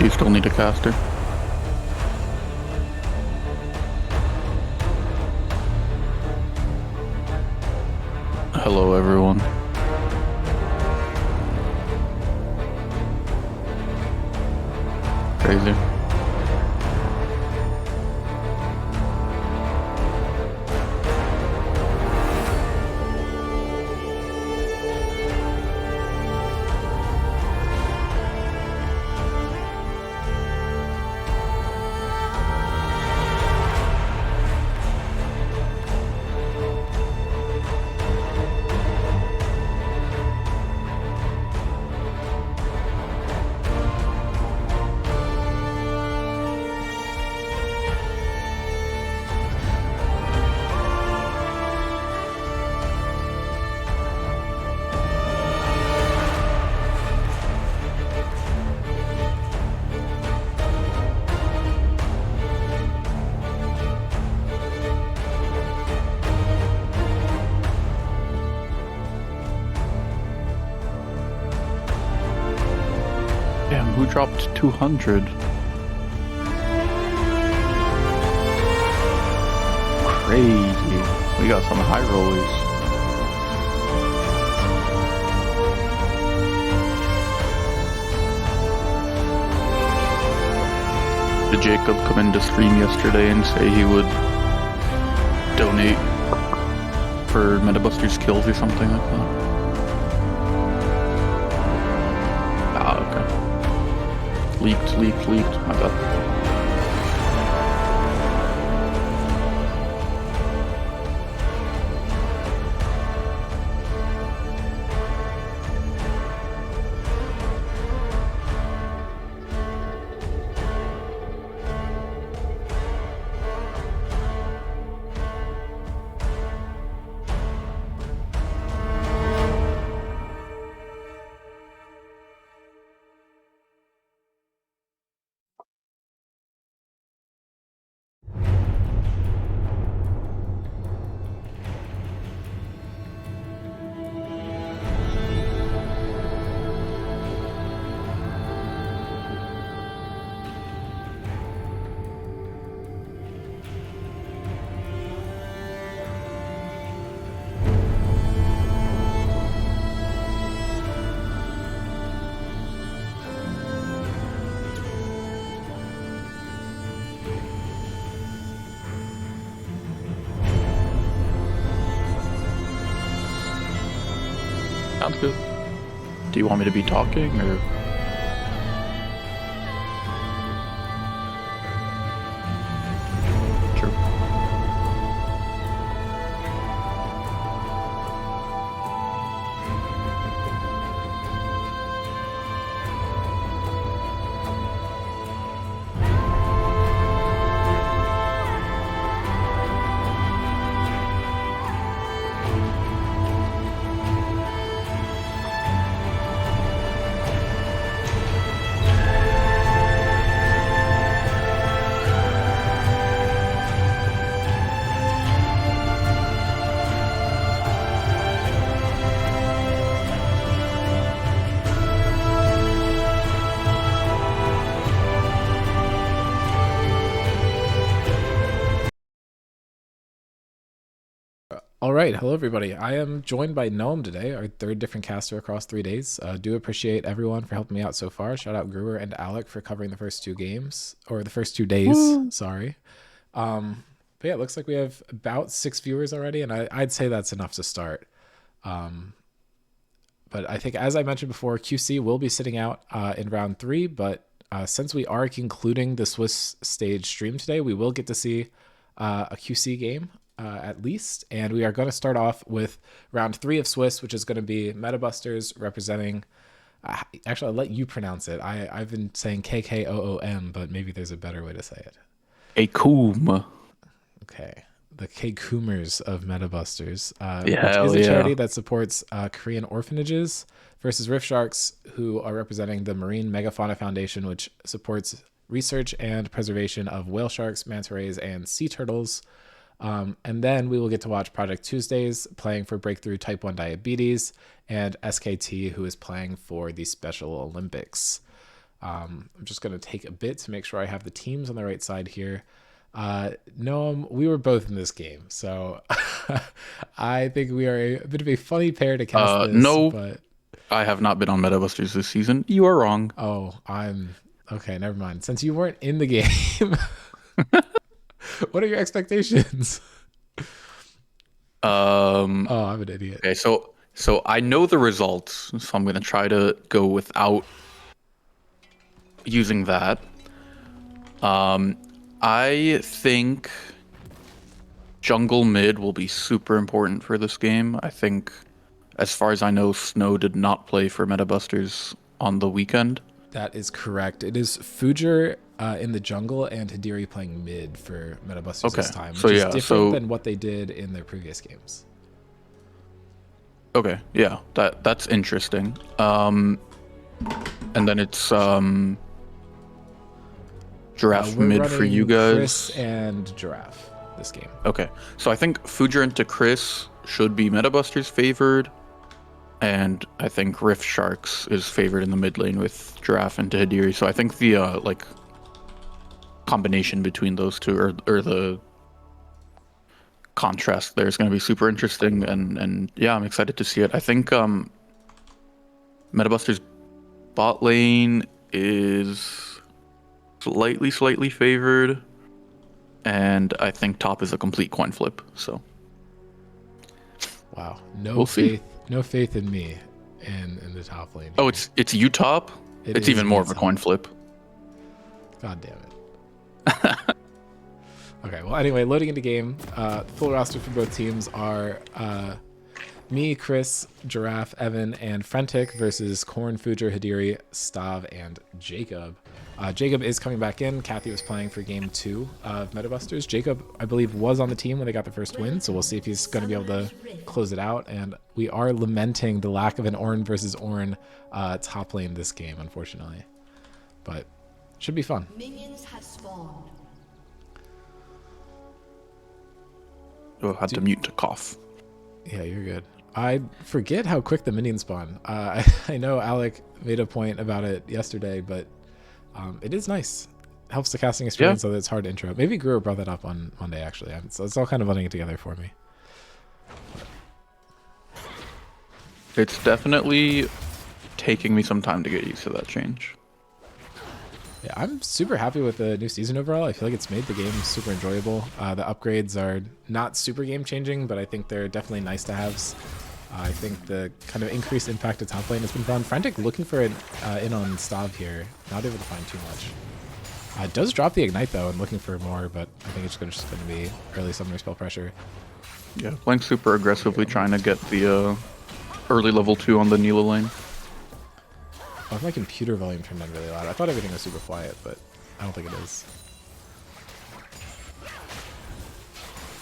you still need a caster? Hello, everyone. Crazy. Damn, who dropped 200? Crazy. We got some high rollers. Did Jacob come into stream yesterday and say he would donate for Metabuster's kills or something like that? Ah, okay. Leaked. My bad. Sounds good. Do you want me to be talking, or? Sure. All right, hello everybody. I am joined by Gnome today, our third different caster across 3 days. Do appreciate everyone for helping me out so far. Shout out Gruer and Alec for covering the first 2 games, or the first 2 days, sorry. But yeah, it looks like we have about 6 viewers already, and I'd say that's enough to start. But I think, as I mentioned before, QC will be sitting out in round 3, but since we are concluding the Swiss stage stream today, we will get to see a QC game. At least, and we are going to start off with round 3 of Swiss, which is going to be Metabusters representing actually, I'll let you pronounce it. I've been saying KKOOM, but maybe there's a better way to say it. Akoom. Okay, the K-Coomers of Metabusters, Yeah, which is a charity that supports Korean orphanages, versus Rift Sharks, who are representing the Marine Megafauna Foundation, which supports research and preservation of whale sharks, manta rays, and sea turtles. And then we will get to watch Project Tuesdays playing for Breakthrough Type 1 Diabetes, and SKT, who is playing for the Special Olympics. I'm just going to take a bit to make sure I have the teams on the right side here. Noam, we were both in this game, so I think we are a bit of a funny pair to cast this. No, but I have not been on Metabusters this season. You are wrong. oh, I'm okay. Never mind. Since you weren't in the game, what are your expectations? Oh, I'm an idiot. Okay, so I know the results, so I'm gonna try to go without using that. I think jungle mid will be super important for this game. I think, as far as I know, Snow did not play for Metabusters on the weekend. That is correct. It is Fujer in the jungle and Hidiri playing mid for Metabusters this time, which is different than what they did in their previous games. Okay, yeah, that's interesting. And then it's Giraffe mid for you guys. Chris and Giraffe this game. Okay, so I think Fujer into Chris should be Metabusters favored, and I think Rift Sharks is favored in the mid lane with Giraffe into Hidiri. So I think the like combination between those two, or the contrast there, is going to be super interesting, and yeah, I'm excited to see it. I think Metabusters bot lane is slightly favored, and I think top is a complete coin flip. So wow, no faith in me in the top lane. Oh, it's you top. It's even more of a coin flip. God damn it. Okay, well, anyway, loading into game. Full roster for both teams are me, Chris, Giraffe, Evan, and Frentic versus Korn, Fujer, Hidiri, Stav, and Jacob. Jacob is coming back in. Kathy was playing for game 2 of Metabusters. Jacob, I believe, was on the team when they got the first win, so we'll see if he's going to be able to close it out. And we are lamenting the lack of an Ornn versus Ornn top lane this game, unfortunately. But should be fun. Minions have spawned. Oh, had to mute to cough. Yeah, you're good. I forget how quick the minions spawn. I know Alec made a point about it yesterday, but it is nice. Helps the casting experience, so that it's hard to intro. Maybe Guru brought that up on Monday, actually. So it's all kind of running together for me. It's definitely taking me some time to get used to that change. Yeah, I'm super happy with the new season overall. I feel like it's made the game super enjoyable. The upgrades are not super game changing, but I think they're definitely nice to haves. I think the kind of increased impact to top lane has been fun. Frantic looking for an in on Stav here. Not able to find too much. Does drop the Ignite though and looking for more, but I think it's just going to be early summoner spell pressure. Yeah, playing super aggressively, trying to get the early level 2 on the Nila lane. Oh, my computer volume turned on really loud. I thought everything was super quiet, but I don't think it is.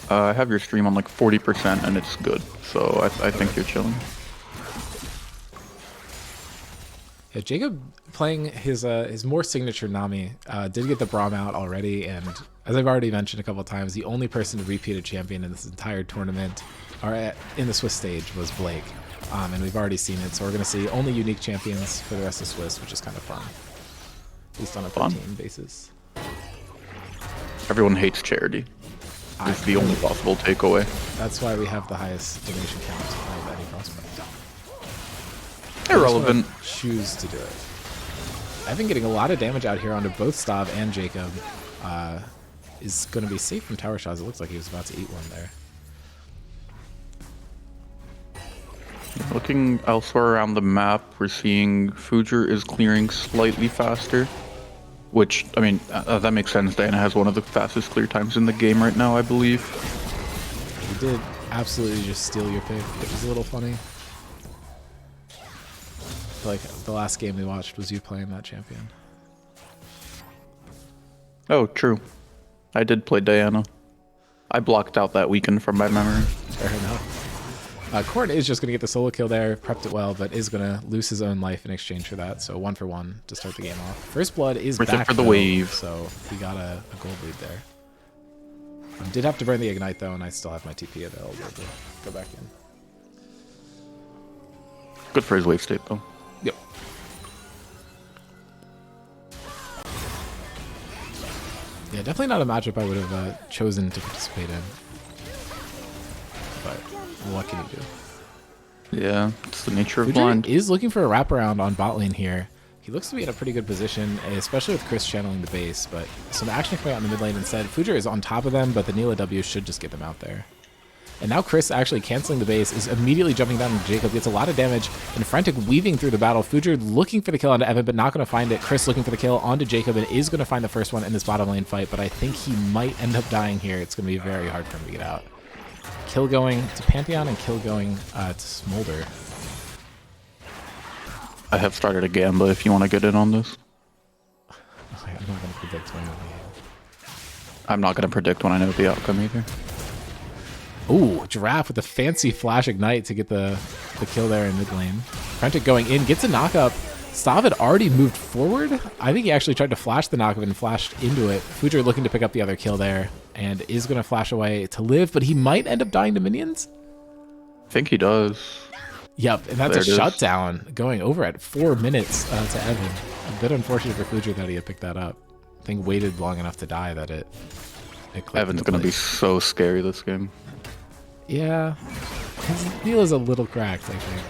I have your stream on like 40% and it's good, so I think you're chilling. Yeah, Jacob playing his more signature Nami did get the Braum out already, and as I've already mentioned a couple of times, the only person to repeat a champion in this entire tournament, or in the Swiss stage, was Blake. And we've already seen it, so we're going to see only unique champions for the rest of Swiss, which is kind of fun. At least on a 13 basis. Everyone hates Charity. It's the only possible takeaway. That's why we have the highest donation count of any prospect. Irrelevant. Choose to do it. I've been getting a lot of damage out here onto both Stav and Jacob. Is going to be safe from tower shots. It looks like he was about to eat one there. Looking elsewhere around the map, we're seeing Fujer is clearing slightly faster, which, I mean, that makes sense. Diana has one of the fastest clear times in the game right now, I believe. He did absolutely just steal your pick, which is a little funny. I feel like the last game we watched was you playing that champion. Oh, true. I did play Diana. I blocked out that weekend from my memory. Fair enough. Korn is just going to get the solo kill there, prepped it well, but is going to lose his own life in exchange for that. So 1 for 1 to start the game off. First blood is back for the though, wave, so he got a gold lead there. Did have to burn the Ignite though, and I still have my TP available to go back in. Good for his wave state though. Yep. Yeah, definitely not a matchup I would have chosen to participate in. But what can you do? Yeah, it's the nature of Fuji blind. is looking for a wraparound on bot lane here. He looks to be in a pretty good position, especially with Chris channeling the base, but some action coming out in the mid lane instead. Fuji is on top of them, but the Neela W should just get them out there. And now Chris actually canceling the base is immediately jumping down to Jacob. Gets a lot of damage and Frantic weaving through the battle. Fuji looking for the kill onto Evan, but not going to find it. Chris looking for the kill onto Jacob and is going to find the first one in this bottom lane fight, but I think he might end up dying here. It's going to be very hard for him to get out. Kill going to Pantheon and kill going to Smolder. I have started a Gamba if you want to get in on this. I'm not going to predict when it'll be. I'm not going to predict when I know the outcome either. Ooh, Giraffe with a fancy Flash Ignite to get the kill there in mid lane. Frantic going in, gets a knockup. Stav had already moved forward. I think he actually tried to flash the knockup and flashed into it. Fuji looking to pick up the other kill there and is going to flash away to live, but he might end up dying to minions. I think he does. Yep, and that's There a it is. shutdown going over at 4 minutes to Evan. A bit unfortunate for Fuji that he had picked that up. I think waited long enough to die that it clicked Evan's into going to be place. so scary this game. Yeah, his Neil is a little cracked, I think.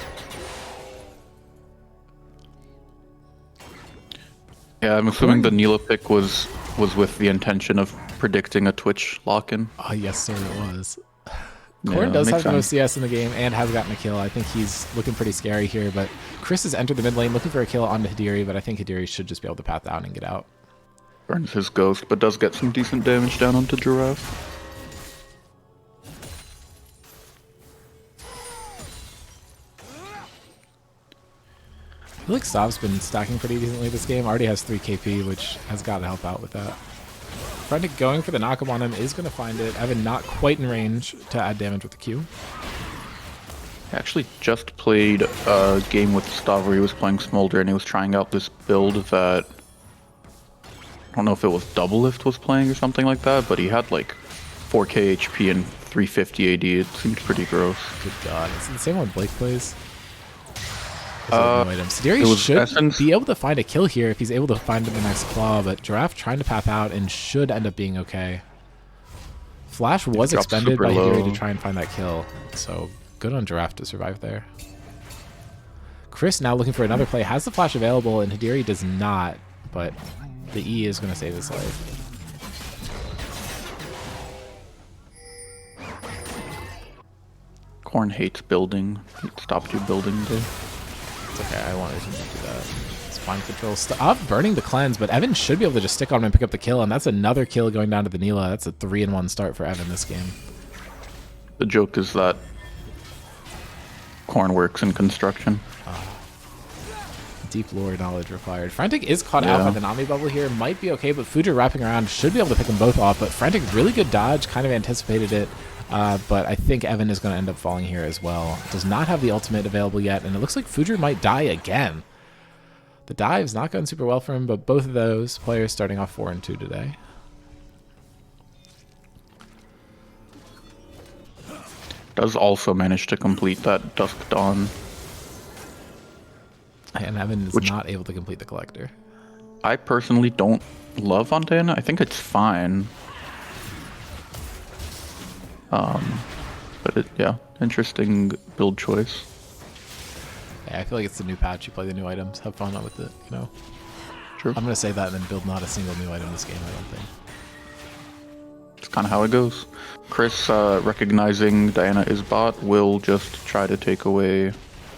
Yeah, I'm assuming the Neela pick was with the intention of predicting a Twitch lock-in. Oh, yes, sir, it was. Yeah, Korn does makes have no sense. CS in the game and has gotten a kill. I think he's looking pretty scary here, but Chris has entered the mid lane looking for a kill onto Hidiri, but I think Hidiri should just be able to path out and get out. Burns his ghost, but does get some decent damage down onto Giraffe. I feel like Stav's been stacking pretty decently this game. Already has 3 KP, which has got to help out with that. Frantic going for the knockup on him is going to find it. Evan not quite in range to add damage with the Q. I actually just played a game with Stav where he was playing Smolder and he was trying out this build that I don't know if it was Double Lift was playing or something like that, but he had like 4k HP and 350 AD. It seemed pretty gross. Good God. It's the same one Blake plays. It Sidiri was should Essence. be able to find a kill here if he's able to find the next claw, but Giraffe trying to path out and should end up being okay. Flash was Drops expended super by Hidiri low. to try and find that kill, so good on Giraffe to survive there. Chris now looking for another play, has the flash available, and Hidiri does not, but the E is going to save his life. Korn hates building. He stopped you building there. It's okay, I wanted him to do that. Spine control. Stop burning the cleanse, but Evan should be able to just stick on him and pick up the kill, and that's another kill going down to the Neela. That's a 3-in-1 start for Evan this game. The joke is that Korn works in construction. Deep lore knowledge required. Frantic is caught out Yeah. by the Nami bubble here. Might be okay, but Fuji wrapping around should be able to pick them both off. But Frantic, really good dodge, kind of anticipated it. But I think Evan is going to end up falling here as well. Does not have the ultimate available yet, and it looks like Fuji might die again. The dive's not going super well for him, but both of those players starting off 4-2 today. Does also manage to complete that Dusk Dawn. And Evan is not able to complete the collector. I personally don't love Fontana. I think it's fine. But yeah, interesting build choice. Yeah, I feel like it's the new patch. You play the new items, have fun with it, you know? True. I'm going to say that and then build not a single new item this game, I don't think. It's kind of how it goes. Chris, recognizing Diana is bot, will just try to take away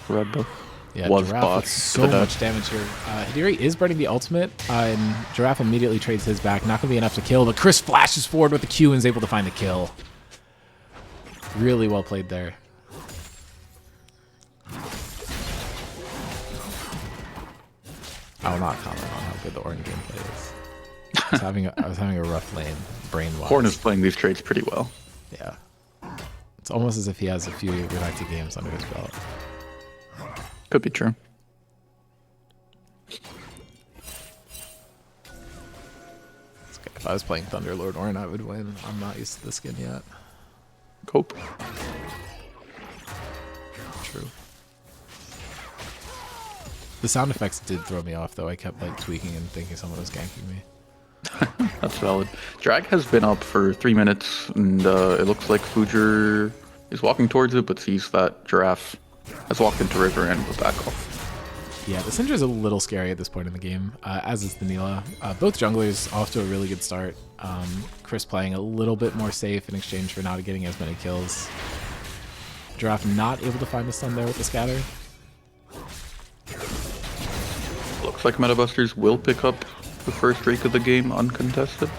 red buff. Yeah, Was Giraffe bot with so to the much damage here. Hidiri is burning the ultimate, and Giraffe immediately trades his back. Not going to be enough to kill, but Chris flashes forward with the Q and is able to find the kill. Really well played there. I will not comment on how good the Orin gameplay is. I was having a rough lane, brain-wise. Korn is playing these trades pretty well. Yeah. It's almost as if he has a few redacted games under his belt. Could be true. If I was playing Thunderlord Orin, I would win. I'm not used to the skin yet. Cope. True. The sound effects did throw me off, though. I kept like tweaking and thinking someone was ganking me. That's valid. Drag has been up for 3 minutes, and it looks like Fujer is walking towards it, but sees that Giraffe has walked into river and will back off. Yeah, the Syndra's a little scary at this point in the game, as is the Nilah. Both junglers off to a really good start. Chris playing a little bit more safe in exchange for not getting as many kills. Giraffe not able to find the stun there with the scatter. Looks like Metabusters will pick up the first streak of the game uncontested.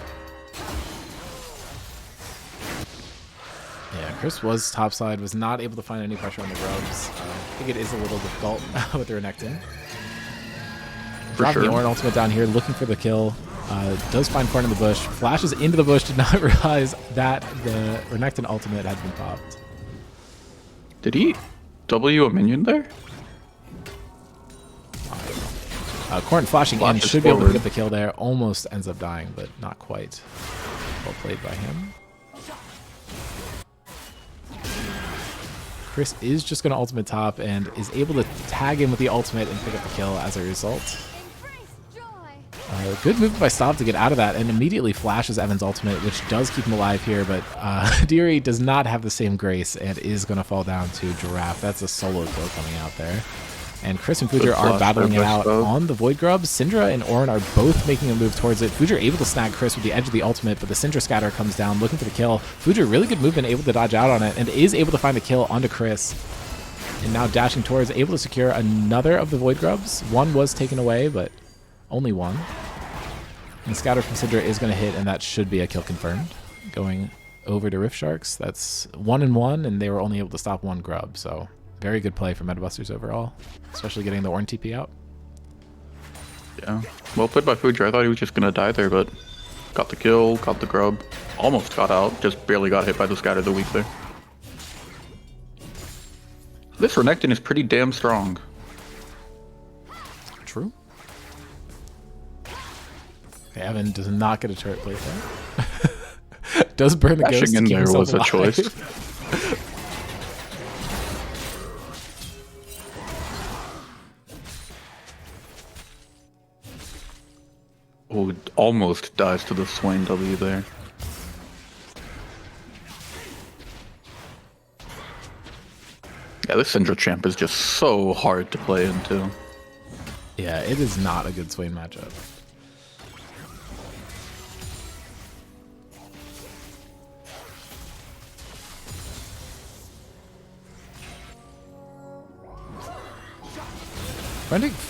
Yeah, Chris was topside, was not able to find any pressure on the grubs. I think it is a little difficult with the Renekton. Dropping the Ornn ultimate down here, looking for the kill. Does find Corn in the bush. Flashes into the bush, did not realize that the Renekton ultimate had been popped. Did he W a minion there? Corn flashing in, Flashes should be able to forward. get the kill there. Almost ends up dying, but not quite. Well played by him. Chris is just going to ultimate top and is able to tag in with the ultimate and pick up the kill as a result. Good move by Stop to get out of that and immediately flashes Evan's ultimate, which does keep him alive here, but Deary does not have the same grace and is going to fall down to Giraffe. That's a solo kill coming out there. And Chris and Fujer are battling it out on the Void Grubs. Syndra and Ornn are both making a move towards it. Fujer able to snag Chris with the edge of the ultimate, but the Syndra scatter comes down looking for the kill. Fujer really good movement, able to dodge out on it, and is able to find the kill onto Chris. And now dashing towards, able to secure another of the Void Grubs. One was taken away, but only one. And the scatter from Syndra is going to hit, and that should be a kill confirmed. Going over to Rift Sharks. That's 1-1, and they were only able to stop one grub, so very good play for Metabusters overall, especially getting the Ornn TP out. Yeah, well played by Fujer. I thought he was just gonna die there, but got the kill, got the grub, almost got out, just barely got hit by the scatter of the week there. This Renekton is pretty damn strong. True. Okay, Evan does not get a turret plate there. Does burn the Crashing ghost to in keep there himself was a alive. choice. Oh, almost dies to the Swain W there. Yeah, this Syndra champ is just so hard to play into. Yeah, it is not a good Swain matchup.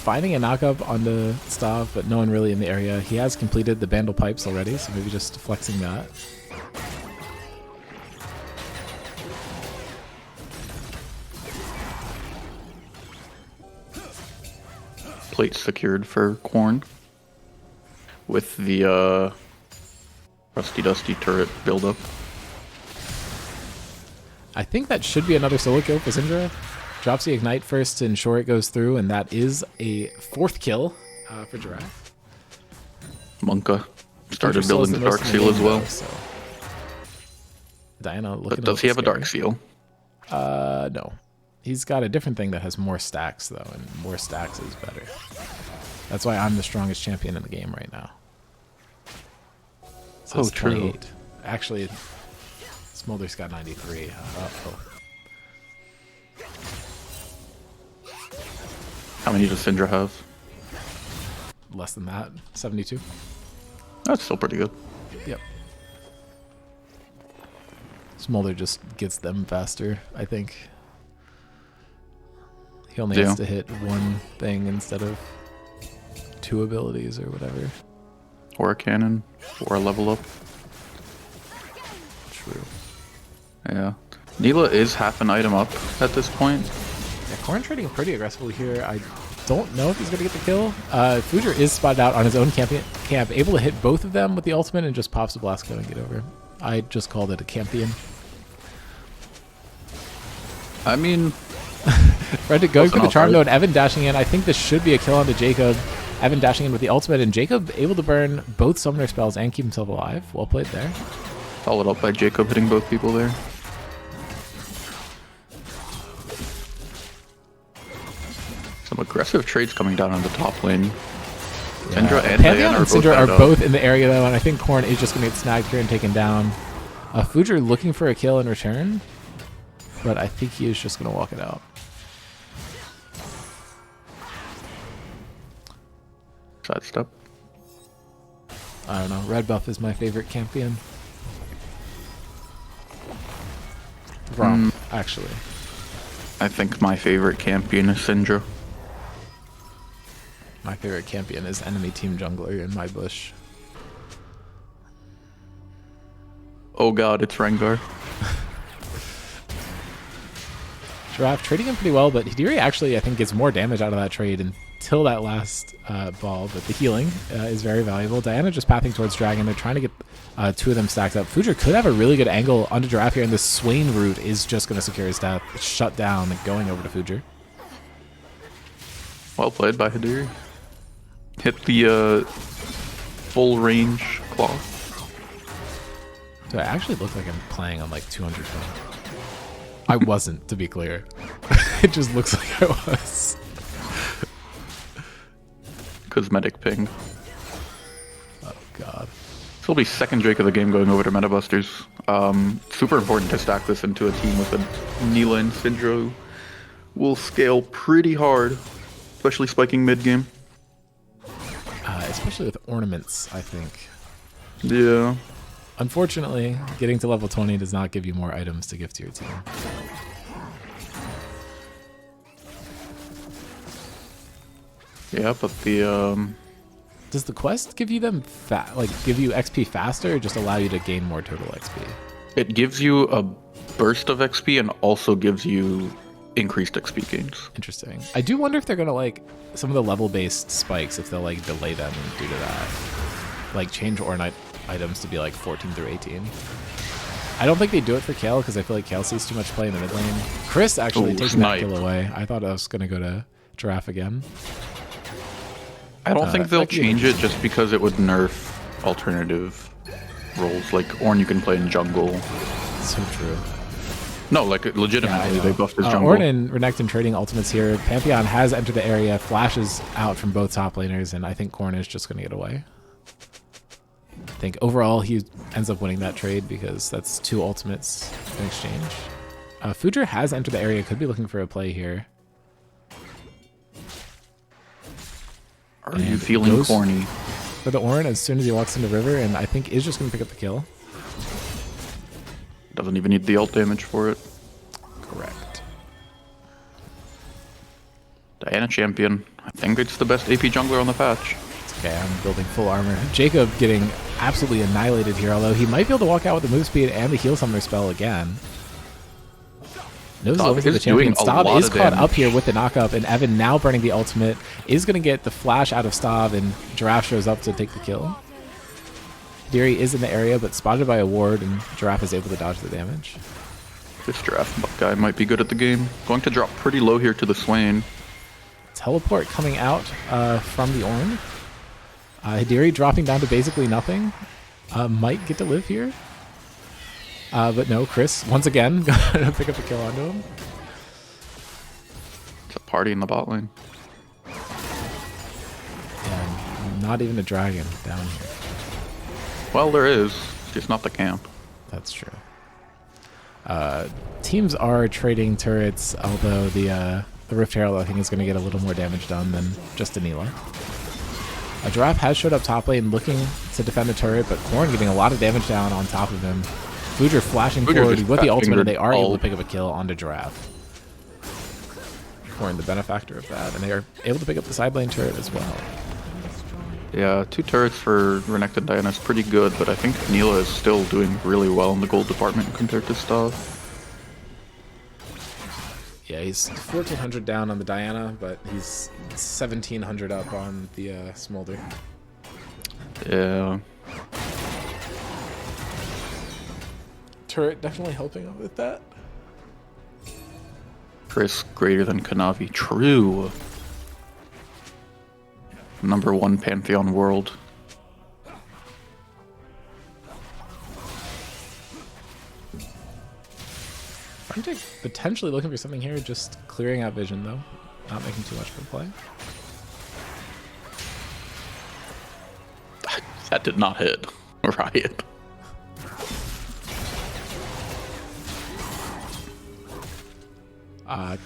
Finding a knockup on the Stav, but no one really in the area. He has completed the Bandle Pipes already, so maybe just flexing that. Plate secured for Corn. With the Rusty Dusty turret buildup. I think that should be another solo kill for Syndra. Drops the Ignite first to ensure it goes through, and that is a 4th kill for Giraffe. Monka started Future building Soul's the most Dark in the Seal as game, well. though, so. Diana looking But does he have a Dark Seal? No. He's got a different thing that has more stacks, though, and more stacks is better. That's why I'm the strongest champion in the game right now. So it's true. 28. Actually, Smolder's got 93. How many does Syndra have? Less than that. 72. That's still pretty good. Yep. Smolder just gets them faster, I think. He only has to hit one thing instead of 2 abilities or whatever. Or a cannon, or a level up. True. Yeah. Nilah is half an item up at this point. Yeah, Corn trading pretty aggressively here. I don't know if he's going to get the kill. Fujer is spotted out on his own camp, able to hit both of them with the ultimate and just pops the Blasco and get over. I just called it a campion. I mean, Frederick going for the Charm Node, Evan dashing in. I think this should be a kill onto Jacob. Evan dashing in with the ultimate, and Jacob able to burn both summoner spells and keep himself alive. Well played there. followed up by Jacob hitting both people there. Some aggressive trades coming down on the top lane. Syndra and Pantheon Diana and are both Syndra are out. both in the area though, and I think Corrin is just going to get snagged here and taken down. Fujer looking for a kill in return, but I think he is just going to walk it out. Sidestep. I don't know. Red buff is my favorite champion. Wrong, actually. I think my favorite champion is Syndra. My favorite champion is enemy team jungler in my bush. Oh god, it's Rengar. Giraffe trading him pretty well, but Hidiri actually, I think, gets more damage out of that trade until that last ball. But the healing is very valuable. Diana just pathing towards Dragon. They're trying to get two of them stacked up. Fujer could have a really good angle onto Giraffe here, and the Swain route is just going to secure his death. It's shut down and going over to Fujer. Well played by Hidiri. Hit the full range claw. Do I actually look like I'm playing on like 200 ping? I wasn't, to be clear. It just looks like I was. Cosmetic ping. Oh god. This will be second Drake of the game going over to Meta Busters. Super important to stack this into a team with a Neela and Syndra who will scale pretty hard, especially spiking mid game. Especially with ornaments, I think. Yeah. Unfortunately, getting to level 20 does not give you more items to give to your team. Yeah, but the Does the quest give you them give you XP faster, or just allow you to gain more total XP? it gives you a burst of XP and also gives you increased XP gains. Interesting. I do wonder if they're gonna some of the level-based spikes, if they'll delay them due to that. Like change Ornite items to be 14 through 18. I don't think they do it for Kale because I feel like Kale sees too much play in the mid lane. Chris actually taking that kill away. I thought I was gonna go to Giraffe again. I don't think they'll change it just because it would nerf alternative roles. Like Ornn you can play in jungle. So true. No, legitimately they buffed his jungle. Ornn and Renekton trading ultimates here. Pantheon has entered the area, flashes out from both top laners, and I think Corrin is just going to get away. I think overall he ends up winning that trade because that's 2 ultimates in exchange. Fujer has entered the area, could be looking for a play here. Are you feeling corny? For the Ornn as soon as he walks into river, and I think is just going to pick up the kill. Doesn't even need the ult damage for it. Correct. Diana champion. I think it's the best AP jungler on the patch. It's okay, I'm building full armor. Jacob getting absolutely annihilated here, although he might be able to walk out with the move speed and the heal summoner spell again. Knows over to the champion. Stav is caught up here with the knockup, and Evan now burning the ultimate is going to get the flash out of Stav, and Giraffe shows up to take the kill. Deary is in the area, but spotted by a ward, and Giraffe is able to dodge the damage. This Giraffe guy might be good at the game. Going to drop pretty low here to the Swain. Teleport coming out from the Ornn. Hidiri dropping down to basically nothing. Might get to live here. But no, Chris, once again, gonna pick up a kill onto him. It's a party in the bot lane. And not even a dragon down here. Well, there is. Just not the camp. That's true. Teams are trading turrets, although the Rift Herald, I think, is going to get a little more damage done than just a Neela. Giraffe has showed up top lane looking to defend the turret, but Corrin getting a lot of damage down on top of him. Fujer flashing forward with the ultimate, and they are able to pick up a kill onto Giraffe. Corrin the benefactor of that, and they are able to pick up the side lane turret as well. Yeah, 2 turrets for Renekton Diana is pretty good, but I think Neela is still doing really well in the gold department compared to Stav. Yeah, he's 1,400 down on the Diana, but he's 1,700 up on the Smolder. Yeah. Turret definitely helping him with that. Chris greater than Kanavi. True. #1 Pantheon world. Frontic potentially looking for something here, just clearing out vision though. Not making too much of a play. That did not hit. Riot.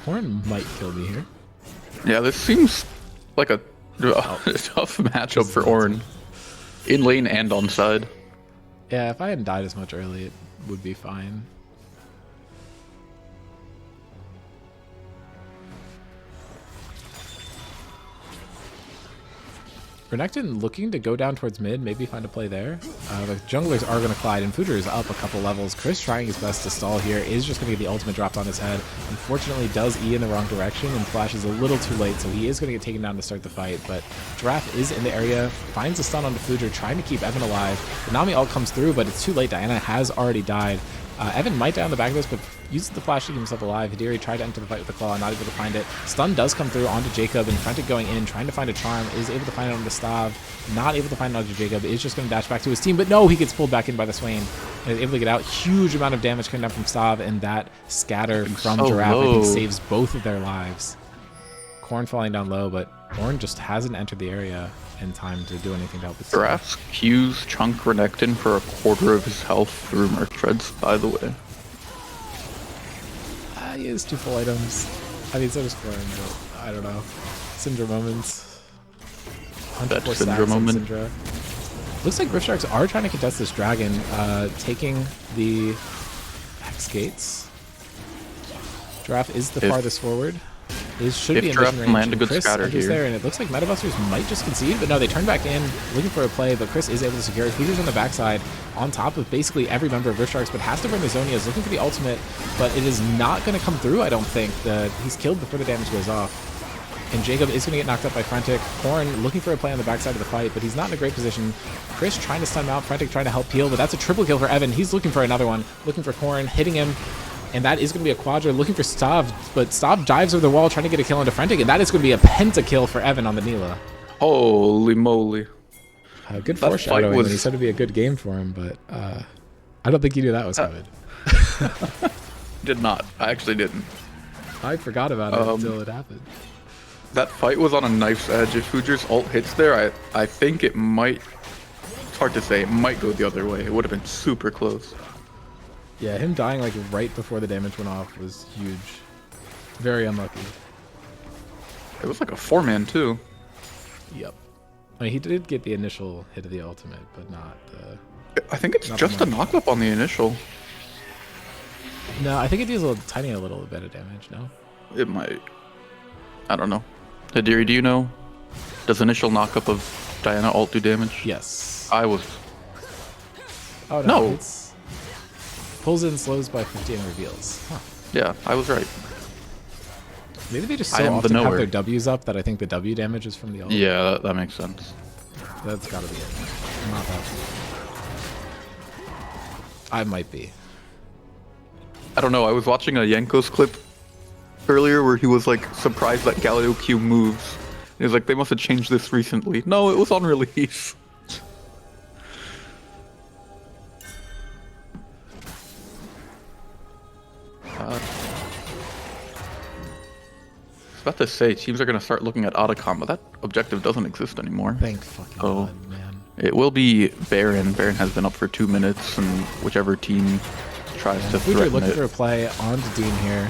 Corn might kill me here. Yeah, this seems like a tough matchup for Ornn. In lane and on side. Yeah, if I hadn't died as much early, it would be fine. Renekton looking to go down towards mid, maybe find a play there. The junglers are going to collide, and Future is up a couple levels. Chris trying his best to stall here, is just going to get the ultimate dropped on his head. Unfortunately, does E in the wrong direction, and flashes a little too late, so he is going to get taken down to start the fight. But Giraffe is in the area, finds a stun onto Future, trying to keep Evan alive. The Nami ult comes through, but it's too late. Diana has already died. Evan might die on the back of this, but uses the flash to keep himself alive. Hidiri tried to enter the fight with the claw, not able to find it. Stun does come through onto Jacob, and Frantic going in, trying to find a charm, is able to find it onto Stav, not able to find it onto Jacob, is just going to dash back to his team, but no, he gets pulled back in by the Swain, and is able to get out. Huge amount of damage coming down from Stav, and that scatter from Giraffe, I think, saves both of their lives. Corn falling down low, but Ornn just hasn't entered the area in time to do anything to help it. Giraffe's Q's chunk Renekton for a quarter of his health through Merc Treads, by the way. He has 2 full items. I mean, so does Corn, but I don't know. Syndra moments. That Syndra moment. Syndra. Looks like Rift Sharks are trying to contest this dragon, taking the Hex Gates. Giraffe is the farthest forward. Should be in mission range, land a good Chris scatter enters here. there, and it looks like Metabusters might just concede, but no, they turn back in, looking for a play, but Chris is able to secure it. Future's on the backside, on top of basically every member of Rift Sharks, but has to burn the Zonias, looking for the ultimate, but it is not going to come through, I don't think. He's killed before the damage goes off. And Jacob is going to get knocked up by Frantic. Corn looking for a play on the backside of the fight, but he's not in a great position. Chris trying to stun him out, Frantic trying to help peel, but that's a triple kill for Evan. He's looking for another one, looking for Corn, hitting him. And that is going to be a quadra, looking for Stav, but Stav dives over the wall trying to get a kill into Frantic, and that is going to be a pentakill for Evan on the Neela. Holy moly. Good foreshadowing when he said it'd be a good game for him, but I don't think he knew that was coming. Did not. I actually didn't. I forgot about it until it happened. That fight was on a knife's edge. If Future's ult hits there, I think it might... It's hard to say. It might go the other way. It would have been super close. Yeah, him dying like right before the damage went off was huge. Very unlucky. It was like a 4-man too. Yep. I mean, he did get the initial hit of the ultimate, but not the... I think it's just a knock-up on the initial. No, I think it deals a little bit of damage, no? It might. I don't know. Hidiri, do you know? Does initial knock-up of Diana ult do damage? Yes. I was... Oh, no. It's... Pulls in, slows by 50, and reveals. Huh. Yeah, I was right. Maybe they just so often have their W's up that I think the W damage is from the ult. Yeah, that makes sense. That's gotta be it. Not that. I might be. I don't know, I was watching a Yankos clip earlier where he was like surprised that Galileo Q moves. He was like, they must have changed this recently. No, it was on release. I was about to say, teams are going to start looking at Otacon, but that objective doesn't exist anymore. Thank fucking God, man. It will be Baron. Baron has been up for 2 minutes, and whichever team tries to threaten it. Looking for a play onto Dean here.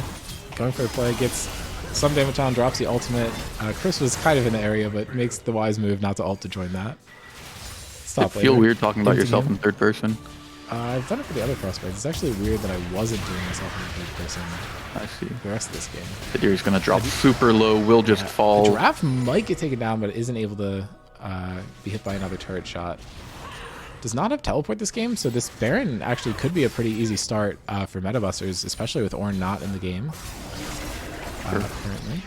Going for a play, gets some damage on, drops the ultimate. Chris was kind of in the area, but makes the wise move not to ult to join that. Stop later. Feel weird talking about yourself in third person. I've done it for the other prospects. It's actually weird that I wasn't doing myself in third person. I see. The rest of this game. Hidiri's gonna drop super low, will just fall. The Giraffe might get taken down, but isn't able to be hit by another turret shot. Does not have teleport this game, so this Baron actually could be a pretty easy start for Metabusters, especially with Ornn not in the game currently.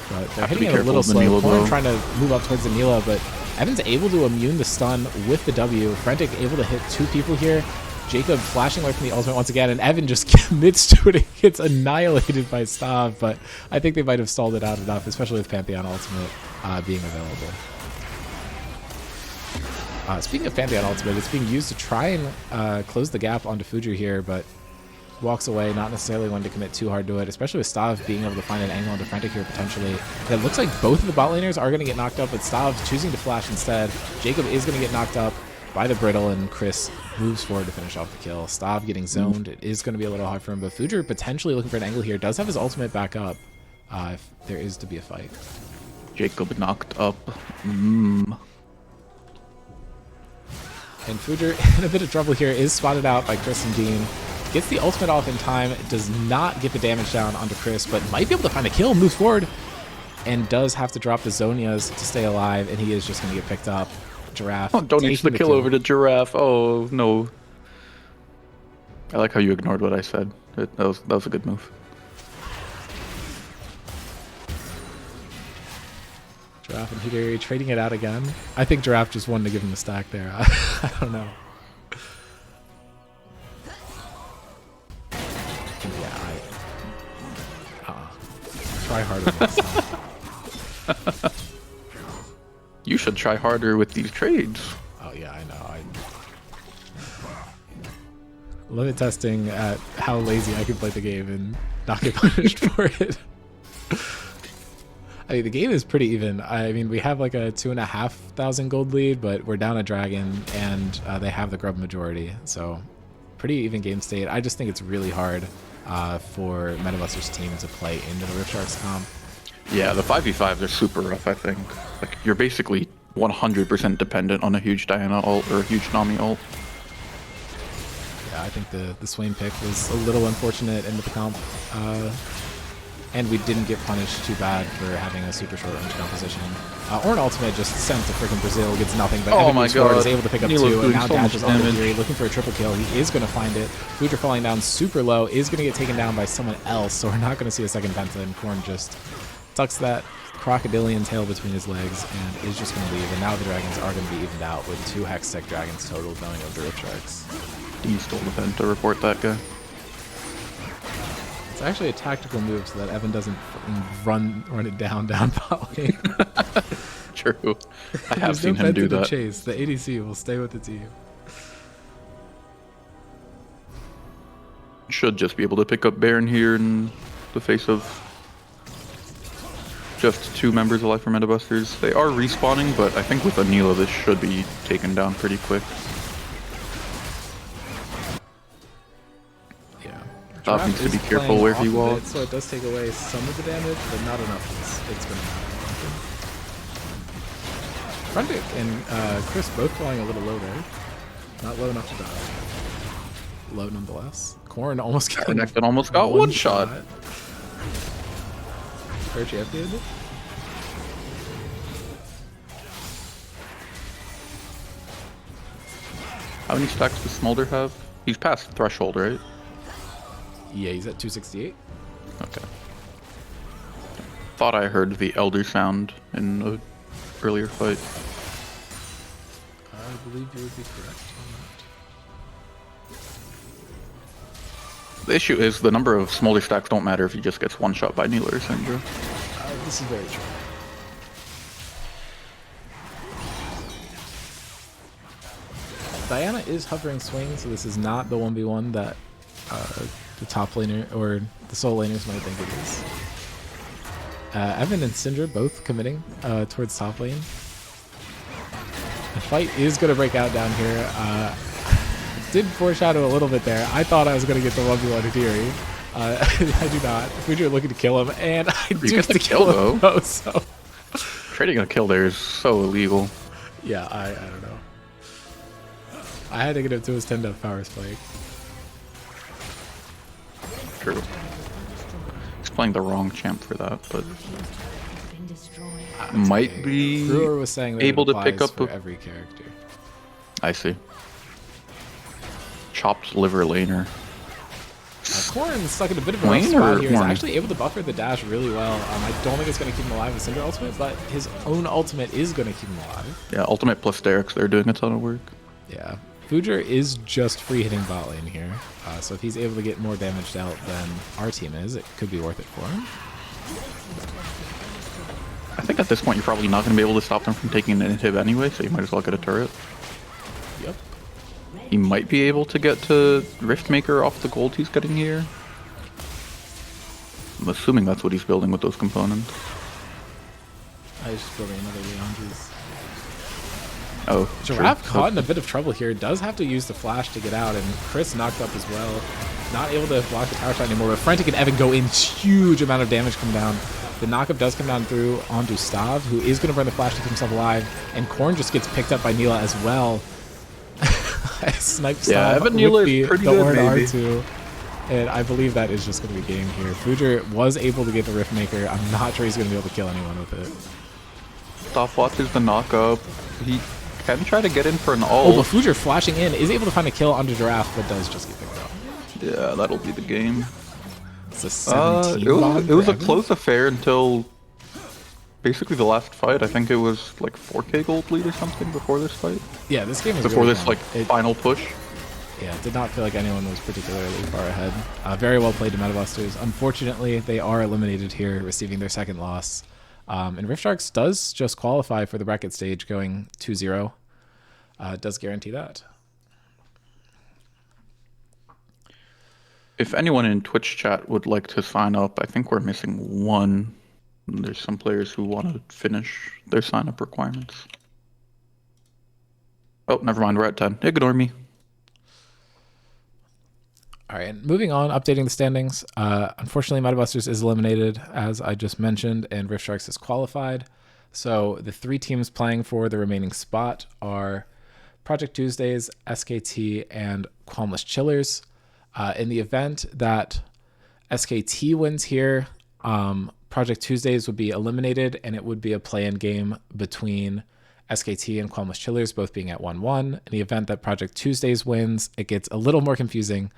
But they're hitting it a little slow. Ornn trying to move up towards the Neela, but Evan's able to immune the stun with the W. Frantic able to hit 2 people here. Jacob flashing away from the ultimate once again, and Evan just commits to it and gets annihilated by Stav, but I think they might have stalled it out enough, especially with Pantheon Ultimate being available. Speaking of Pantheon Ultimate, it's being used to try and close the gap onto Fuju here, but walks away, not necessarily wanting to commit too hard to it, especially with Stav being able to find an angle into Frantic here potentially. And it looks like both of the bot laners are going to get knocked up, but Stav's choosing to flash instead. Jacob is going to get knocked up by the Brittle, and Chris moves forward to finish off the kill. Stav getting zoned. It is going to be a little hard for him, but Fujer potentially looking for an angle here. Does have his ultimate back up if there is to be a fight. Jacob knocked up. And Fujer in a bit of trouble here, is spotted out by Chris and Dean. Gets the ultimate off in time, does not get the damage down onto Chris, but might be able to find a kill, moves forward, and does have to drop the Zonias to stay alive, and he is just going to get picked up. Giraffe. Oh, don't use the kill over to Giraffe. Oh, no. I like how you ignored what I said. That was a good move. Giraffe and Hidari trading it out again. I think Giraffe just wanted to give him a stack there. I don't know. Yeah, try harder next time. You should try harder with these trades. Oh yeah, I know. Limit testing at how lazy I can play the game and not get punished for it. I mean, the game is pretty even. I mean, we have like a 2,500 gold lead, but we're down a dragon, and they have the grub majority. So, pretty even game state. I just think it's really hard for MetaBuster's team to play into the Rift Sharks comp. Yeah, the 5v5s are super rough, I think. Like, you're basically 100% dependent on a huge Diana ult or a huge Nami ult. Yeah, I think the Swain pick was a little unfortunate into the comp. And we didn't get punished too bad for having a super short range composition. Or an ultimate just sent to freaking Brazil, gets nothing, but oh my God, is able to pick up Nilo's 2, and now so dashes on the damage. Fury, looking for a triple kill. He is going to find it. Future falling down super low, is going to get taken down by someone else, so we're not going to see a second Penta, and Korn just tucks that crocodilian tail between his legs and is just going to leave, and now the dragons are going to be evened out with 2 Hextech dragons total going over Rift Sharks. He stole the pen to report that guy. It's actually a tactical move so that Evan doesn't run it down bot lane. True. I have There's seen no him do Penta to that. chase. The ADC will stay with the team. Should just be able to pick up Baron here in the face of just 2 members alive for MetaBusters. They are respawning, but I think with Anila this should be taken down pretty quick. Yeah. Stav needs to be careful where he walks. So it does take away some of the damage, but not enough. It's going to matter. Frontic and Chris both flying a little low there. Not low enough to die. Low nonetheless. Korn almost got Connected almost got one shot. Fair champion. How many stacks does Smolder have? He's past threshold, right? Yeah, he's at 268. Okay. Thought I heard the Elder sound in an earlier fight. I believe you would be correct on that. The issue is the number of Smolder stacks don't matter if he just gets one shot by Neela or Syndra. This is very true. Diana is hovering swing, so this is not the 1v1 that the top laner or the solo laners might think it is. Evan and Syndra both committing towards top lane. The fight is going to break out down here. Did foreshadow a little bit there. I thought I was going to get the 1v1 Hidari. I do not. Future looking to kill him, and I do get have the to kill, kill him though. So Trading a kill there is so illegal. yeah, I don't know. I had to get him to his 10 death power spike. True. He's playing the wrong champ for that, but might be Brewer was saying that able it to pick applies up for a... every character. I see. Chopped liver laner. Korn stuck in a bit of a rough Wayne spot or here. He's Horn? actually able to buffer the dash really well. I don't think it's going to keep him alive with Cinder ultimate, but his own ultimate is going to keep him alive. Yeah, ultimate plus Derek's, they're doing a ton of work. Yeah. Fujer is just free hitting bot lane here. So if he's able to get more damage dealt than our team is, it could be worth it for him. I think at this point you're probably not going to be able to stop them from taking an inhib anyway, so you might as well get a turret. Yep. he might be able to get to Riftmaker off the gold he's getting here. I'm assuming that's what he's building with those components. I was just building another Leandri's. Oh, Giraffe sure. caught in a bit of trouble here. Does have to use the flash to get out, and Chris knocked up as well. Not able to block the tower shot anymore, but Frantic and Evan go in. Huge amount of damage come down. The knockup does come down through onto Stav, who is going to burn the flash to keep himself alive, and Korn just gets picked up by Neela as well. I sniped Stav Evan Neela with is pretty the good, Ornn maybe. R2. And I believe that is just going to be game here. Fujer was able to get the Riftmaker. I'm not sure he's going to be able to kill anyone with it. Stav watches the knockup. He can try to get in for an ult. Oh, but Fujer flashing in is able to find a kill onto Giraffe, but does just get picked up. Yeah, that'll be the game. It's a 17 it was a close affair until basically the last fight. I think it was like 4K gold lead or something before this fight. Yeah, this game was Before really this fun. final push. Yeah, it did not feel like anyone was particularly far ahead. Very well played to Metabusters. Unfortunately, they are eliminated here, receiving their second loss. And Rift Sharks does just qualify for the bracket stage, going 2-0. It does guarantee that. If anyone in Twitch chat would like to sign up, I think we're missing one. There's some players who want to finish their sign-up requirements. Oh, never mind. We're at 10. Ignore me. All right, moving on, updating the standings. Unfortunately, Metabusters is eliminated, as I just mentioned, and Rift Sharks is qualified. So the three teams playing for the remaining spot are Project Tuesdays, SKT, and Qualmless Chillers. In the event that SKT wins here, Project Tuesdays would be eliminated, and it would be a play-in game between SKT and Qualmless Chillers, both being at 1-1. In the event that Project Tuesdays wins, it gets a little more confusing.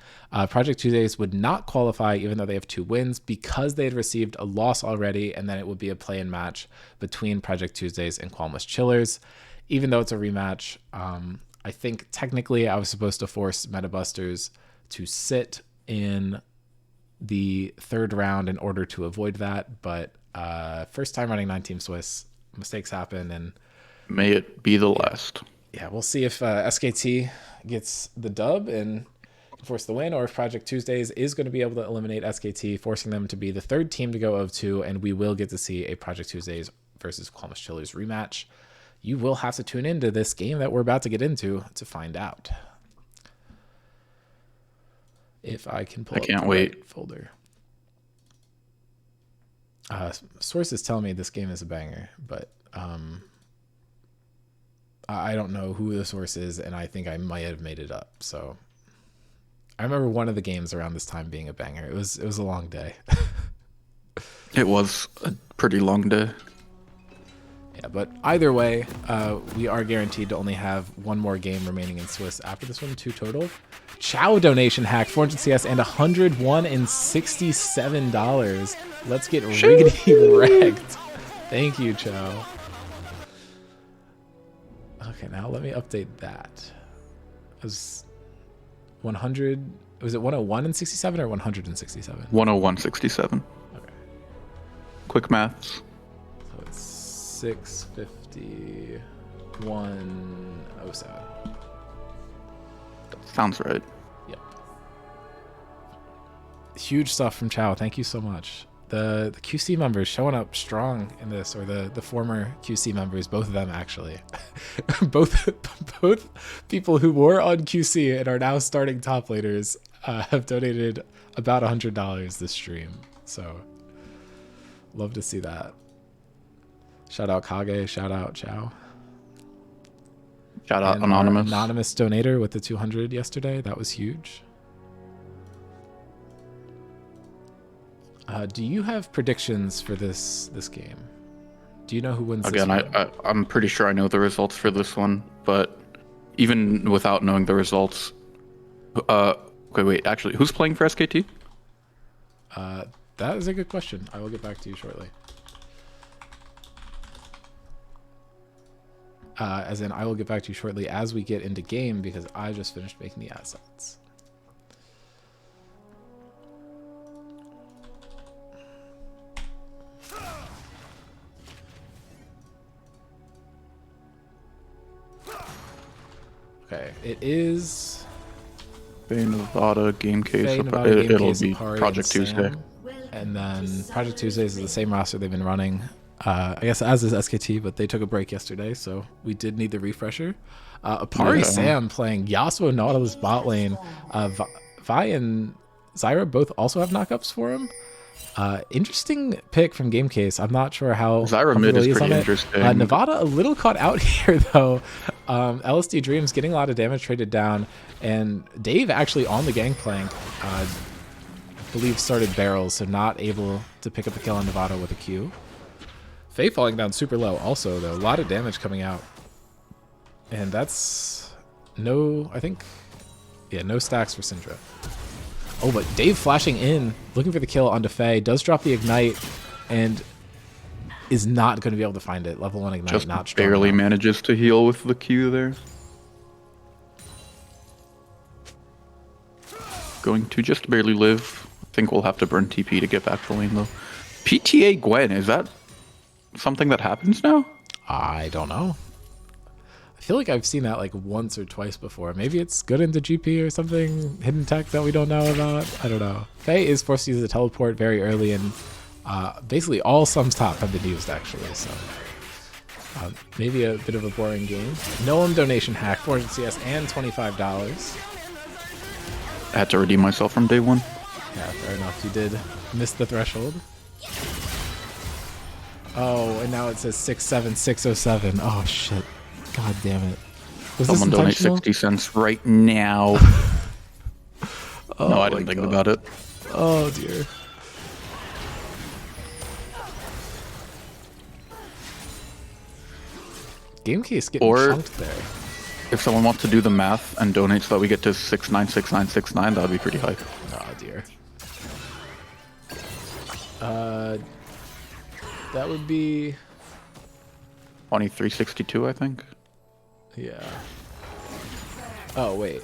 Project Tuesdays would not qualify, even though they have 2 wins, because they had received a loss already, and then it would be a play-in match between Project Tuesdays and Qualmless Chillers. Even though it's a rematch, I think technically I was supposed to force Metabusters to sit in the third round in order to avoid that, but first time running 9-team Swiss, mistakes happen, and May it be the last. yeah, we'll see if SKT gets the dub and force the win, or if Project Tuesdays is going to be able to eliminate SKT, forcing them to be the third team to go 0-2, and we will get to see a Project Tuesdays versus Qualmless Chillers rematch. You will have to tune into this game that we're about to get into to find out. If I can pull I can't wait. folder. Sources tell me this game is a banger, but I don't know who the source is, and I think I might have made it up. So I remember one of the games around this time being a banger. It was a long day. It was a pretty long day. Yeah, but either way, we are guaranteed to only have one more game remaining in Swiss after this one, 2 total. Chow donation hack, 400 CS and $101.67. Let's get riggedy wrecked. Thank you, Chow. Okay, now let me update that. It was 100. Was it 101 and 67 or 167? 101.67. Okay. Quick maths. So it's 651.07. Sounds right. Yep. Huge stuff from Chow. Thank you so much. The QC members showing up strong in this, or the former QC members, both of them actually. both people who were on QC and are now starting top laners have donated about $100 this stream. So love to see that. Shout out Kage, shout out Chow. Shout out And Anonymous. our anonymous donator with the 200 yesterday. That was huge. Do you have predictions for this game? Do you know who wins Again, this one? I'm pretty sure I know the results for this one, but even without knowing the results, okay, wait, actually, who's playing for SKT? That is a good question. I will get back to you shortly. As in, I will get back to you shortly as we get into game, because I just finished making the assets. Okay, it is Faye Nevada game case. Faye, Nevada, Game It'll Case, be Apari, Project and Tuesday. Sam. And then Project Tuesdays is the same roster they've been running. I guess as is SKT, but they took a break yesterday, so we did need the refresher. Apari Sam playing Yasuo Nautilus bot lane. Vi and Zyra both also have knockups for him. Interesting pick from Game Case. I'm not sure how Zyra mid is pretty interesting. Nevada a little caught out here though. LSD Dreams getting a lot of damage traded down, and Dave actually on the gangplank. I believe started barrels, so not able to pick up a kill on Nevada with a Q. Faye falling down super low also though. A lot of damage coming out. And that's no, I think, yeah, no stacks for Syndra. Oh, but Dave flashing in, looking for the kill onto Faye, does drop the Ignite, and is not going to be able to find it. Level 1 Ignite, Just not strong barely enough. manages to heal with the Q there. Going to just barely live. I think we'll have to burn TP to get back to lane though. PTA Gwen, is that something that happens now? I don't know. I feel like I've seen that like once or twice before. Maybe it's good into GP or something, hidden tech that we don't know about. I don't know. Faye is forced to use the teleport very early, and basically all sums top have been used actually. So maybe a bit of a boring game. Noam donation hack, 400 CS and $25. I had to redeem myself from day one. Yeah, fair enough. You did miss the threshold. Oh, and now it says 67607. Oh shit. God damn it. Was Someone this donate intentional? 60 cents right now. No, I didn't think about it. Oh dear. Game case getting Or- chunked there. If someone wants to do the math and donate so that we get to 696969, that would be pretty high. Oh dear. That would be 2362, I think. yeah. Oh wait.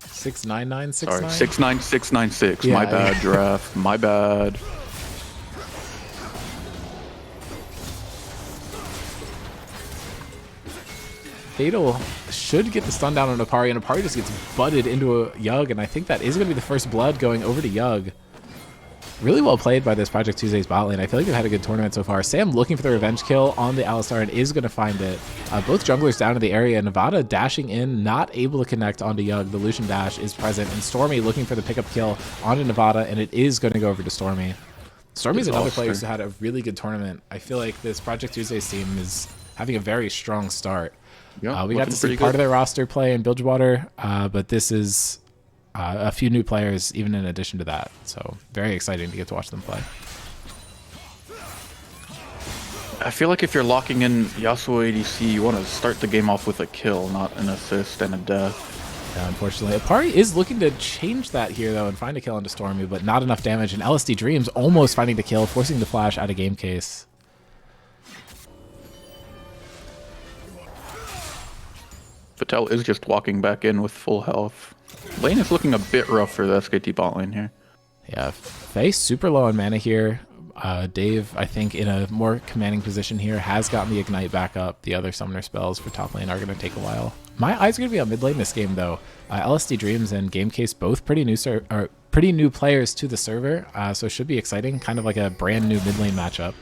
69969. Sorry, 69696. Yeah, My yeah. bad, Giraffe. My bad. Fatal should get the stun down on Apari, and Apari just gets butted into a Yug, and I think that is going to be the first blood going over to Yug. Really well played by this Project Tuesday's bot lane. I feel like they've had a good tournament so far. Sam looking for the revenge kill on the Alistar and is going to find it. Both junglers down in the area. Nevada dashing in, not able to connect onto Yug. The Lucian dash is present, and Stormy looking for the pickup kill onto Nevada, and it is going to go over to Stormy. Stormy's another player who's had a really good tournament. I feel like this Project Tuesday's team is having a very strong start. Yeah, We got to see part of their roster play in Bilgewater, but this is a few new players even in addition to that. So very exciting to get to watch them play. I feel like if you're locking in Yasuo ADC, you want to start the game off with a kill, not an assist and a death. Yeah, unfortunately, Apari is looking to change that here though and find a kill into Stormy, but not enough damage. And LSD Dreams almost finding the kill, forcing the flash out of game case. Patel is just walking back in with full health. Lane is looking a bit rough for the SKT bot lane here. Yeah, Faye super low on mana here. Dave, I think, in a more commanding position here, has gotten the Ignite back up. The other summoner spells for top lane are going to take a while. My eyes are going to be on mid lane this game, though. LSD Dreams and Game Case both pretty new players to the server, so it should be exciting. Kind of like a brand new mid lane matchup,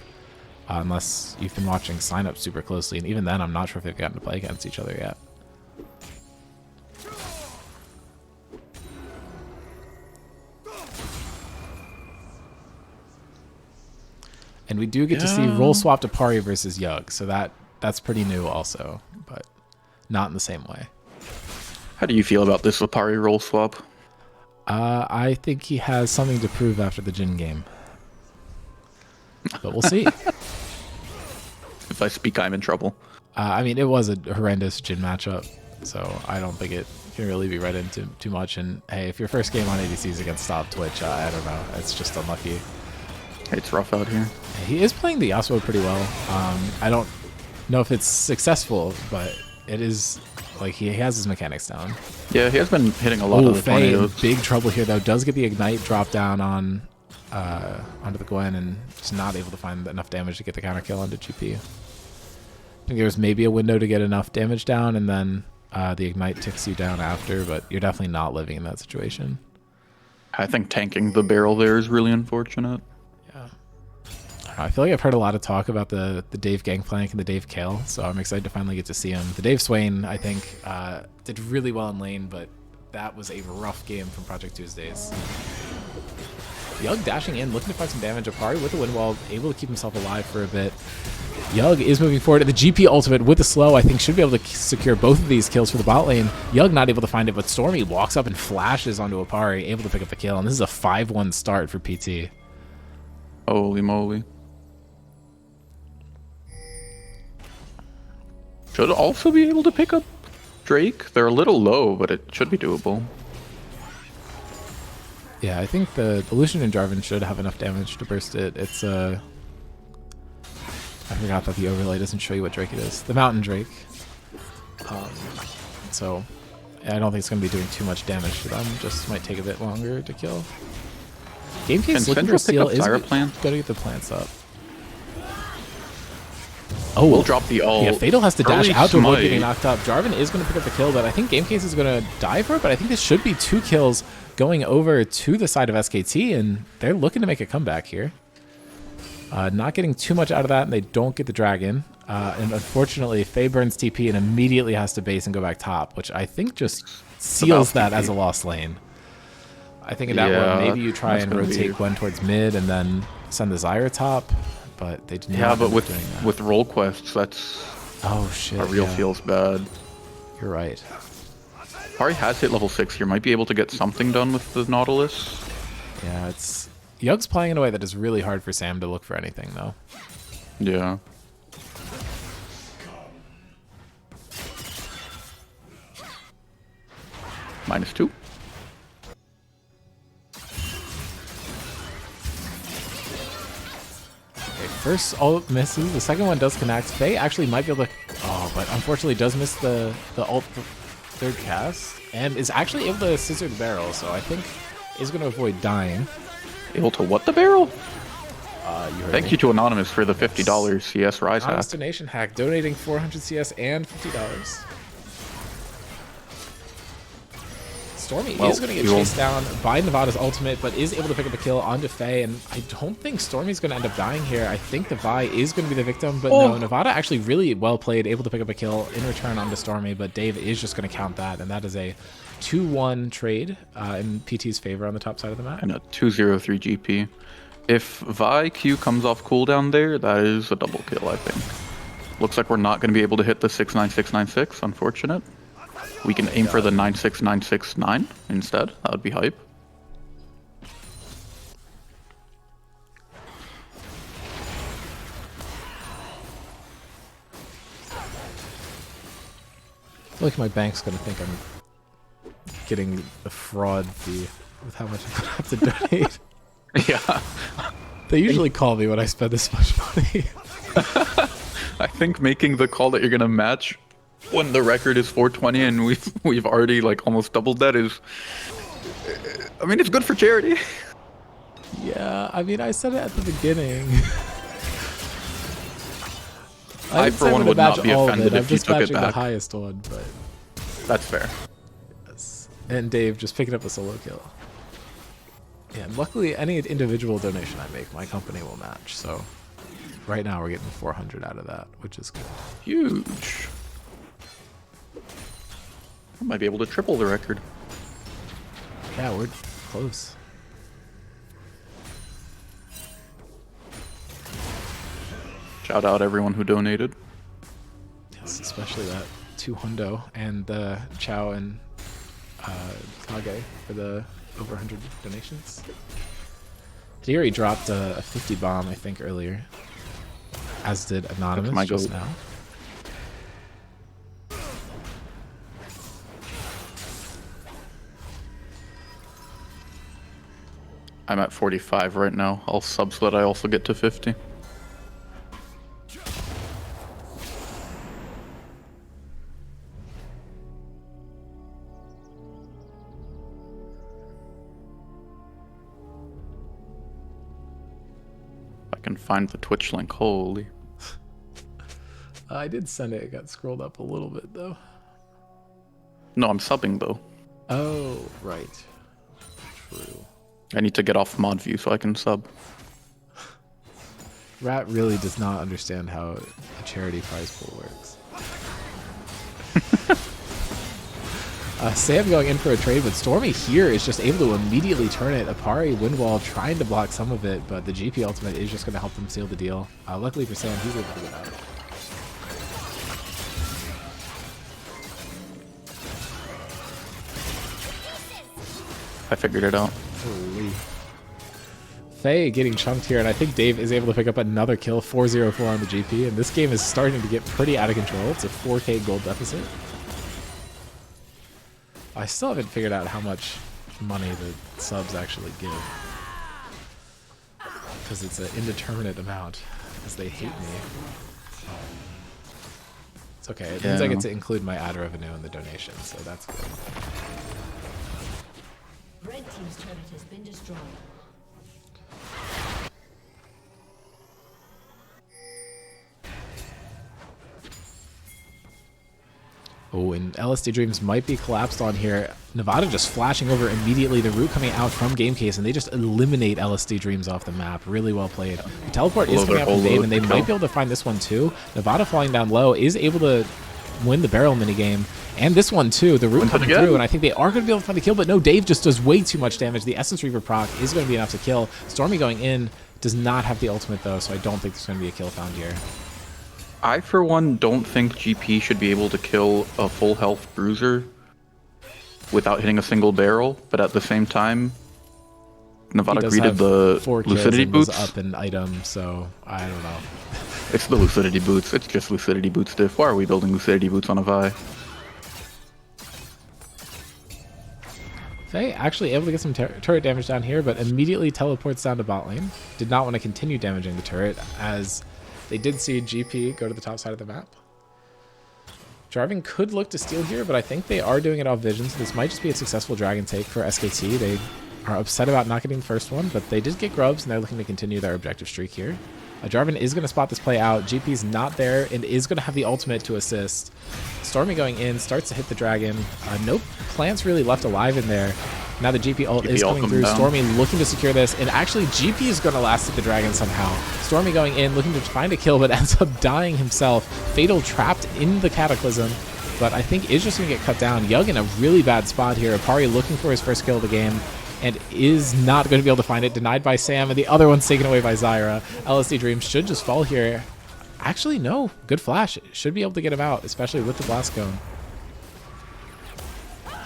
unless you've been watching sign up super closely, and even then, I'm not sure if they've gotten to play against each other yet. And we do get to see roll swap to Apari versus Yug, so that's pretty new also, but not in the same way. How do you feel about this Apari roll swap? I think he has something to prove after the Jhin game, but we'll see. If I speak, I'm in trouble. I mean, it was a horrendous Jhin matchup, so I don't think it can really be read into too much. And hey, if your first game on ADC is against Stop Twitch, I don't know, it's just unlucky. It's rough out here. He is playing the Yasuo pretty well. I don't know if it's successful, but it is like he has his mechanics down. Yeah, he has been hitting a lot of the Faye in tornadoes. big trouble here though. Does get the Ignite drop down on onto the Gwen, and just not able to find enough damage to get the counter kill onto GP. think there's maybe a window to get enough damage down, and then the ignite ticks you down after, but you're definitely not living in that situation. I think tanking the barrel there is really unfortunate. Yeah. I feel like I've heard a lot of talk about the Dave Gangplank and the Dave Kale, so I'm excited to finally get to see him. The Dave Swain, I think, did really well in lane, but that was a rough game from Project Tuesdays. Yug dashing in, looking to find some damage. Apari with the wind wall, able to keep himself alive for a bit. Yug is moving forward. The GP ultimate with the slow, I think, should be able to secure both of these kills for the bot lane. Yug not able to find it, but Stormy walks up and flashes onto Apari, able to pick up the kill. And this is a 5-1 start for PT. Holy moly. Should also be able to pick up Drake. They're a little low, but it should be doable. Yeah, I think the Lucian and Jarvan should have enough damage to burst it. It's I forgot that the overlay doesn't show you what Drake it is. The Mountain Drake. So I don't think it's going to be doing too much damage to them. Just might take a bit longer to kill. Game case looking for Seal is going to get the plants up. Oh, we'll drop the ult. Yeah, Fatal has to dash Early out to avoid smite. getting knocked up. Jarvan is going to pick up the kill, but I think Game Case is going to die for it. But I think this should be 2 kills going over to the side of SKT, and they're looking to make a comeback here. Not getting too much out of that, and they don't get the dragon. And unfortunately, Faye burns TP and immediately has to base and go back top, which I think just seals that as a lost lane. I think in that one, maybe you try and rotate Gwen towards mid and then send the Zyra top, but they did not. Yeah, but with role quests, that's shit. A real feels bad. You're right. Pari has hit level 6 here. Might be able to get something done with the Nautilus. Yeah, it's Yug's playing in a way that is really hard for Sam to look for anything, though. Yeah. -2. Okay, first ult misses. The second one does connect. Faye actually might be able to... Oh, but unfortunately does miss the ult third cast. And is actually able to scissor the barrel, so I think is going to avoid dying. Able to what the barrel? Thank me. you to Anonymous for the $50 CS Rise hack. Anonymous donation hack, donating 400 CS and $50. Stormy is going to get chased down by Nevada's ultimate, but is able to pick up a kill onto Faye, and I don't think Stormy's going to end up dying here. I think the Vi is going to be the victim, but no, Nevada actually really well played, able to pick up a kill in return onto Stormy, but Dave is just going to count that, and that is a 2-1 trade in PT's favor on the top side of the map. And a 203 GP. If Vi Q comes off cooldown there, that is a double kill, I think. Looks like we're not going to be able to hit the 69696, unfortunate. We can aim for the 96969 instead. That would be hype. I feel like my bank's going to think I'm getting the fraud fee with how much I'm going to have to donate. Yeah. They usually call me when I spend this much money. I think making the call that you're going to match when the record is 420 and we've already like almost doubled that is, I mean, it's good for charity. Yeah, I mean, I said it at the beginning. I for one would not be offended if you took it back. The highest one, but that's fair. Yes. And Dave just picking up a solo kill. Yeah, and luckily any individual donation I make, my company will match. So right now we're getting 400 out of that, which is good. Huge. I might be able to triple the record. Yeah, we're close. Shout out everyone who donated. Yes, especially that 200 and Chow and Kage for the over 100 donations. Theory dropped a 50 bomb, I think, earlier. As did Anonymous just now. I'm at 45 right now. I'll sub so that I also get to 50. I can find the Twitch link. Holy. I did send it. It got scrolled up a little bit, though. No, I'm subbing, though. Oh, right. True. I need to get off mod view so I can sub. Rat really does not understand how a charity prize pool works. Sam going in for a trade, but Stormy here is just able to immediately turn it. Apari Windwall trying to block some of it, but the GP ultimate is just going to help them seal the deal. Luckily for Sam, he's able to get out. I figured it out. Holy. Faye getting chunked here, and I think Dave is able to pick up another kill, 4-0-4 on the GP, and this game is starting to get pretty out of control. It's a 4k gold deficit. I still haven't figured out how much money the subs actually give, because it's an indeterminate amount, because they hate me. It's okay. It means I get to include my ad revenue in the donation, so that's good. Red team's turret has been destroyed. Oh, and LSD Dreams might be collapsed on here. Nevada just flashing over immediately. The root coming out from Game Case, and they just eliminate LSD Dreams off the map. Really well played. The teleport is coming out from Dave, and they might be able to find this one too. Nevada falling down low is able to win the barrel minigame. And this one too. The root coming through, and I think they are going to be able to find the kill, but no, Dave just does way too much damage. The Essence Reaver proc is going to be enough to kill. Stormy going in does not have the ultimate though, so I don't think there's going to be a kill found here. I, for one, don't think GP should be able to kill a full health bruiser without hitting a single barrel, but at the same time, Nevada greeted the lucidity boots. Up an item, so I don't know. It's the lucidity boots. It's just lucidity boots diff. Why are we building lucidity boots on a Vi? Faye actually able to get some turret damage down here, but immediately teleports down to bot lane. Did not want to continue damaging the turret, as they did see GP go to the top side of the map. Jarvan could look to steal here, but I think they are doing it off vision, so this might just be a successful dragon take for SKT. They are upset about not getting the first one, but they did get grubs, and they're looking to continue their objective streak here. Jarvan is going to spot this play out. GP's not there and is going to have the ultimate to assist. Stormy going in, starts to hit the dragon. No plants really left alive in there. Now the GP ult is coming through. Stormy looking to secure this, and actually GP is going to last hit the dragon somehow. Stormy going in, looking to find a kill, but ends up dying himself. Fatal trapped in the Cataclysm, but I think is just going to get cut down. Yug in a really bad spot here. Apari looking for his first kill of the game, and is not going to be able to find it. Denied by Sam, and the other one's taken away by Zyra. LSD Dreams should just fall here. Actually, no. Good flash. Should be able to get him out, especially with the Blast Cone.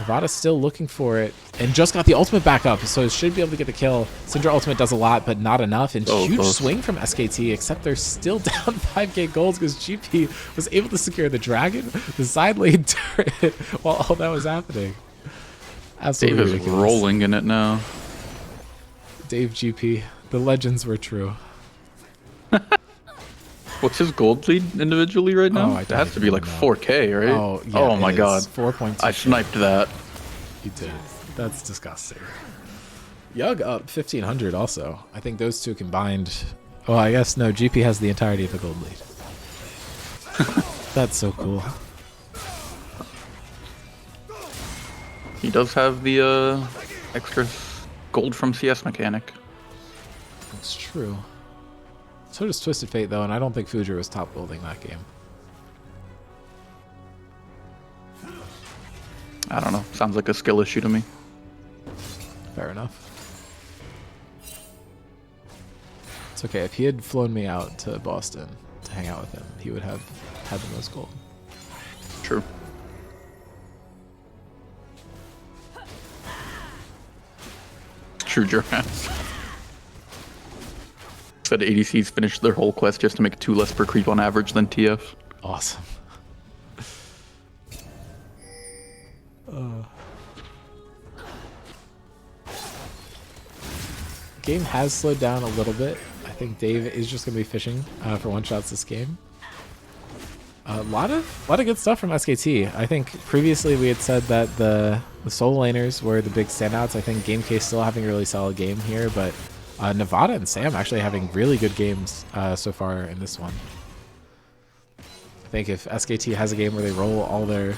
Nevada's still looking for it, and just got the ultimate back up, so should be able to get the kill. Syndra ultimate does a lot, but not enough, and huge swing from SKT, except they're still down 5k golds because GP was able to secure the dragon, the side lane turret, while all that was happening. Absolutely Dave is rolling in it now. Dave GP, the legends were true. What's his gold lead individually right now? It has to be like 4k, right? Oh, yeah, oh my god. 4.2. I sniped that. You did. That's disgusting. Yug up 1500 also. I think those two combined. Oh, I guess no. GP has the entirety of the gold lead. That's so cool. He does have the extra gold from CS mechanic. That's true. So does Twisted Fate, though, and I don't think Fujer was top building that game. I don't know. Sounds like a skill issue to me. Fair enough. It's okay. If he had flown me out to Boston to hang out with him, he would have had the most gold. True. True, Joran. Said ADCs finished their whole quest just to make 2 less per creep on average than TF. Awesome. Game has slowed down a little bit. I think Dave is just going to be fishing for one-shots this game. A lot of good stuff from SKT. I think previously we had said that the solo laners were the big standouts. I think Game Case still having a really solid game here, but Nevada and Sam actually having really good games so far in this one. think if SKT has a game where they roll all their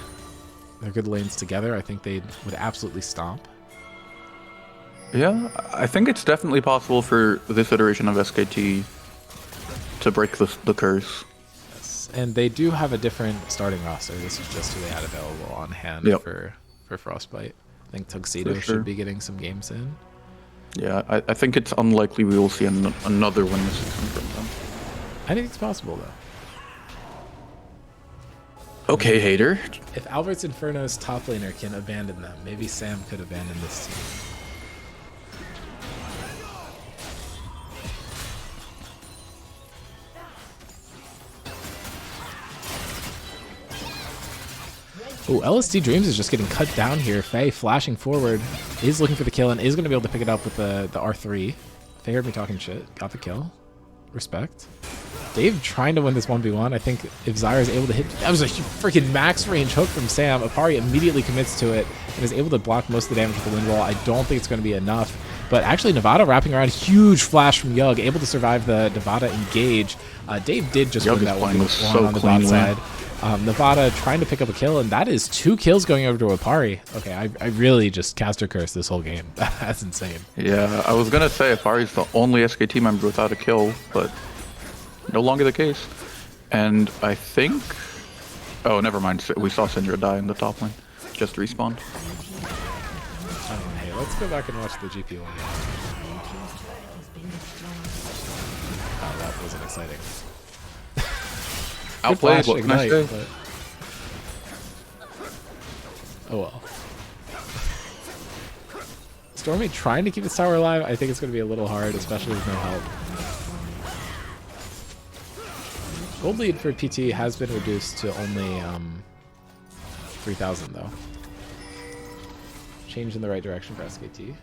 good lanes together, I think they would absolutely stomp. Yeah, I think it's definitely possible for this iteration of SKT to break the curse. Yes. And they do have a different starting roster. This is just who they had available on hand for Frostbite. I think Tuxedo should be getting some games in. Yeah, I think it's unlikely we will see another win this season from them. I think it's possible, though. Okay, hater. If Albert's Inferno's top laner can abandon them, maybe Sam could abandon this team. Oh, LSD Dreams is just getting cut down here. Faye flashing forward, is looking for the kill, and is going to be able to pick it up with the R3. Faye heard me talking shit. Got the kill. Respect. Dave trying to win this 1v1. I think if Zyra is able to hit... That was a freaking max range hook from Sam. Apari immediately commits to it and is able to block most of the damage with the wind wall. I don't think it's going to be enough. But actually, Nevada wrapping around. Huge flash from Yug, able to survive the Nevada engage. Dave did just win that 1v1 on the bot side. Nevada trying to pick up a kill, and that is 2 kills going over to Apari. Okay, I really just caster curse this whole game. That's insane. Yeah, I was going to say Apari's the only SKT member without a kill, but no longer the case. And I think... Oh, never mind. We saw Syndra die in the top lane. Just respawned. Hey, let's go back and watch the GP one. Oh, that wasn't exciting. Outplayed, what can I say? But... Oh well. Stormy trying to keep his tower alive. I think it's going to be a little hard, especially with no help. Gold lead for PT has been reduced to only 3,000 though. Change in the right direction for SKT.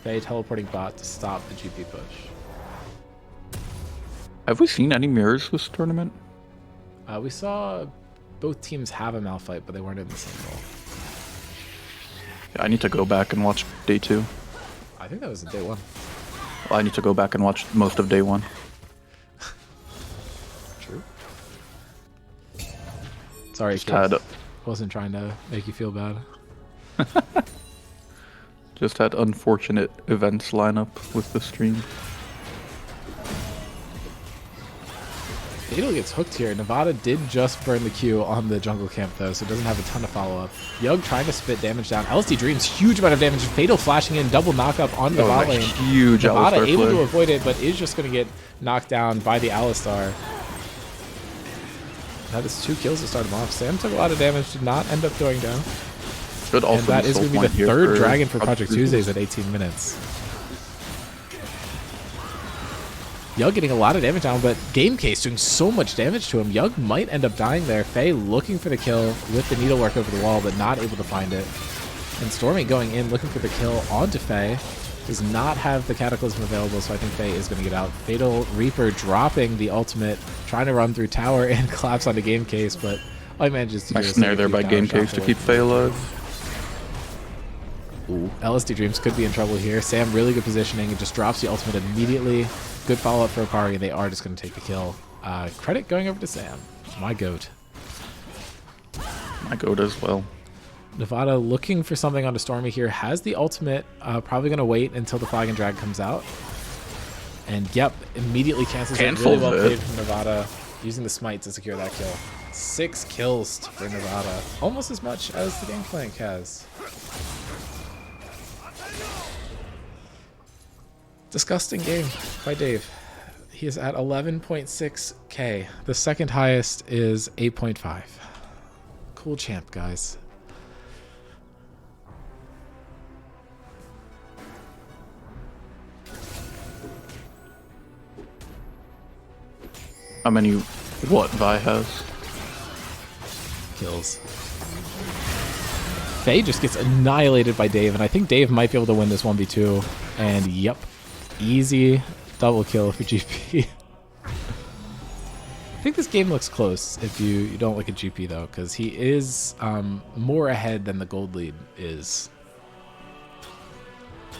Faye teleporting bot to stop the GP push. Have we seen any mirrors this tournament? We saw both teams have a Malphite, but they weren't in the same role. Yeah, I need to go back and watch day 2. I think that was day 1. Well, I need to go back and watch most of day 1. True. Sorry, kids. Wasn't trying to make you feel bad. Just had unfortunate events line up with the stream. Fatal gets hooked here. Nevada did just burn the Q on the jungle camp though, so it doesn't have a ton of follow-up. Yug trying to spit damage down. LSD Dreams, huge amount of damage. Fatal flashing in, double knock-up on the bot lane. Huge Nevada Alistar able play. to avoid it, but is just going to get knocked down by the Alistar. That is 2 kills to start him off. Sam took a lot of damage, did not end up going down. Should also And that be is going to be point the here 3rd for dragon for Project reasons. Tuesdays at 18 minutes. Yug getting a lot of damage down, but Game Case doing so much damage to him. Yug might end up dying there. Faye looking for the kill with the needlework over the wall, but not able to find it. And Stormy going in, looking for the kill onto Faye. Does not have the Cataclysm available, so I think Faye is going to get out. Fatal Reaper dropping the ultimate, trying to run through tower and collapse onto Game Case, but all he manages to do Nice is snare there by Game Case to keep Faye alive. Ooh, LSD Dreams could be in trouble here. Sam, really good positioning. It just drops the ultimate immediately. Good follow-up for Apari. They are just going to take the kill. Credit going over to Sam. My goat. My goat as well. Nevada looking for something onto Stormy here. Has the ultimate. Probably going to wait until the Flag and Drag comes out. And yep, immediately cancels it. Really well played from Nevada. Using the smite to secure that kill. 6 kills for Nevada. Almost as much as the Gangplank has. Disgusting game by Dave. He is at 11.6k. The second highest is 8.5. Cool champ, guys. How many what Vi has? Kills. Faye just gets annihilated by Dave, and I think Dave might be able to win this 1v2. And yep. Easy double kill for GP. I think this game looks close if you don't look at GP though, because he is more ahead than the gold lead is.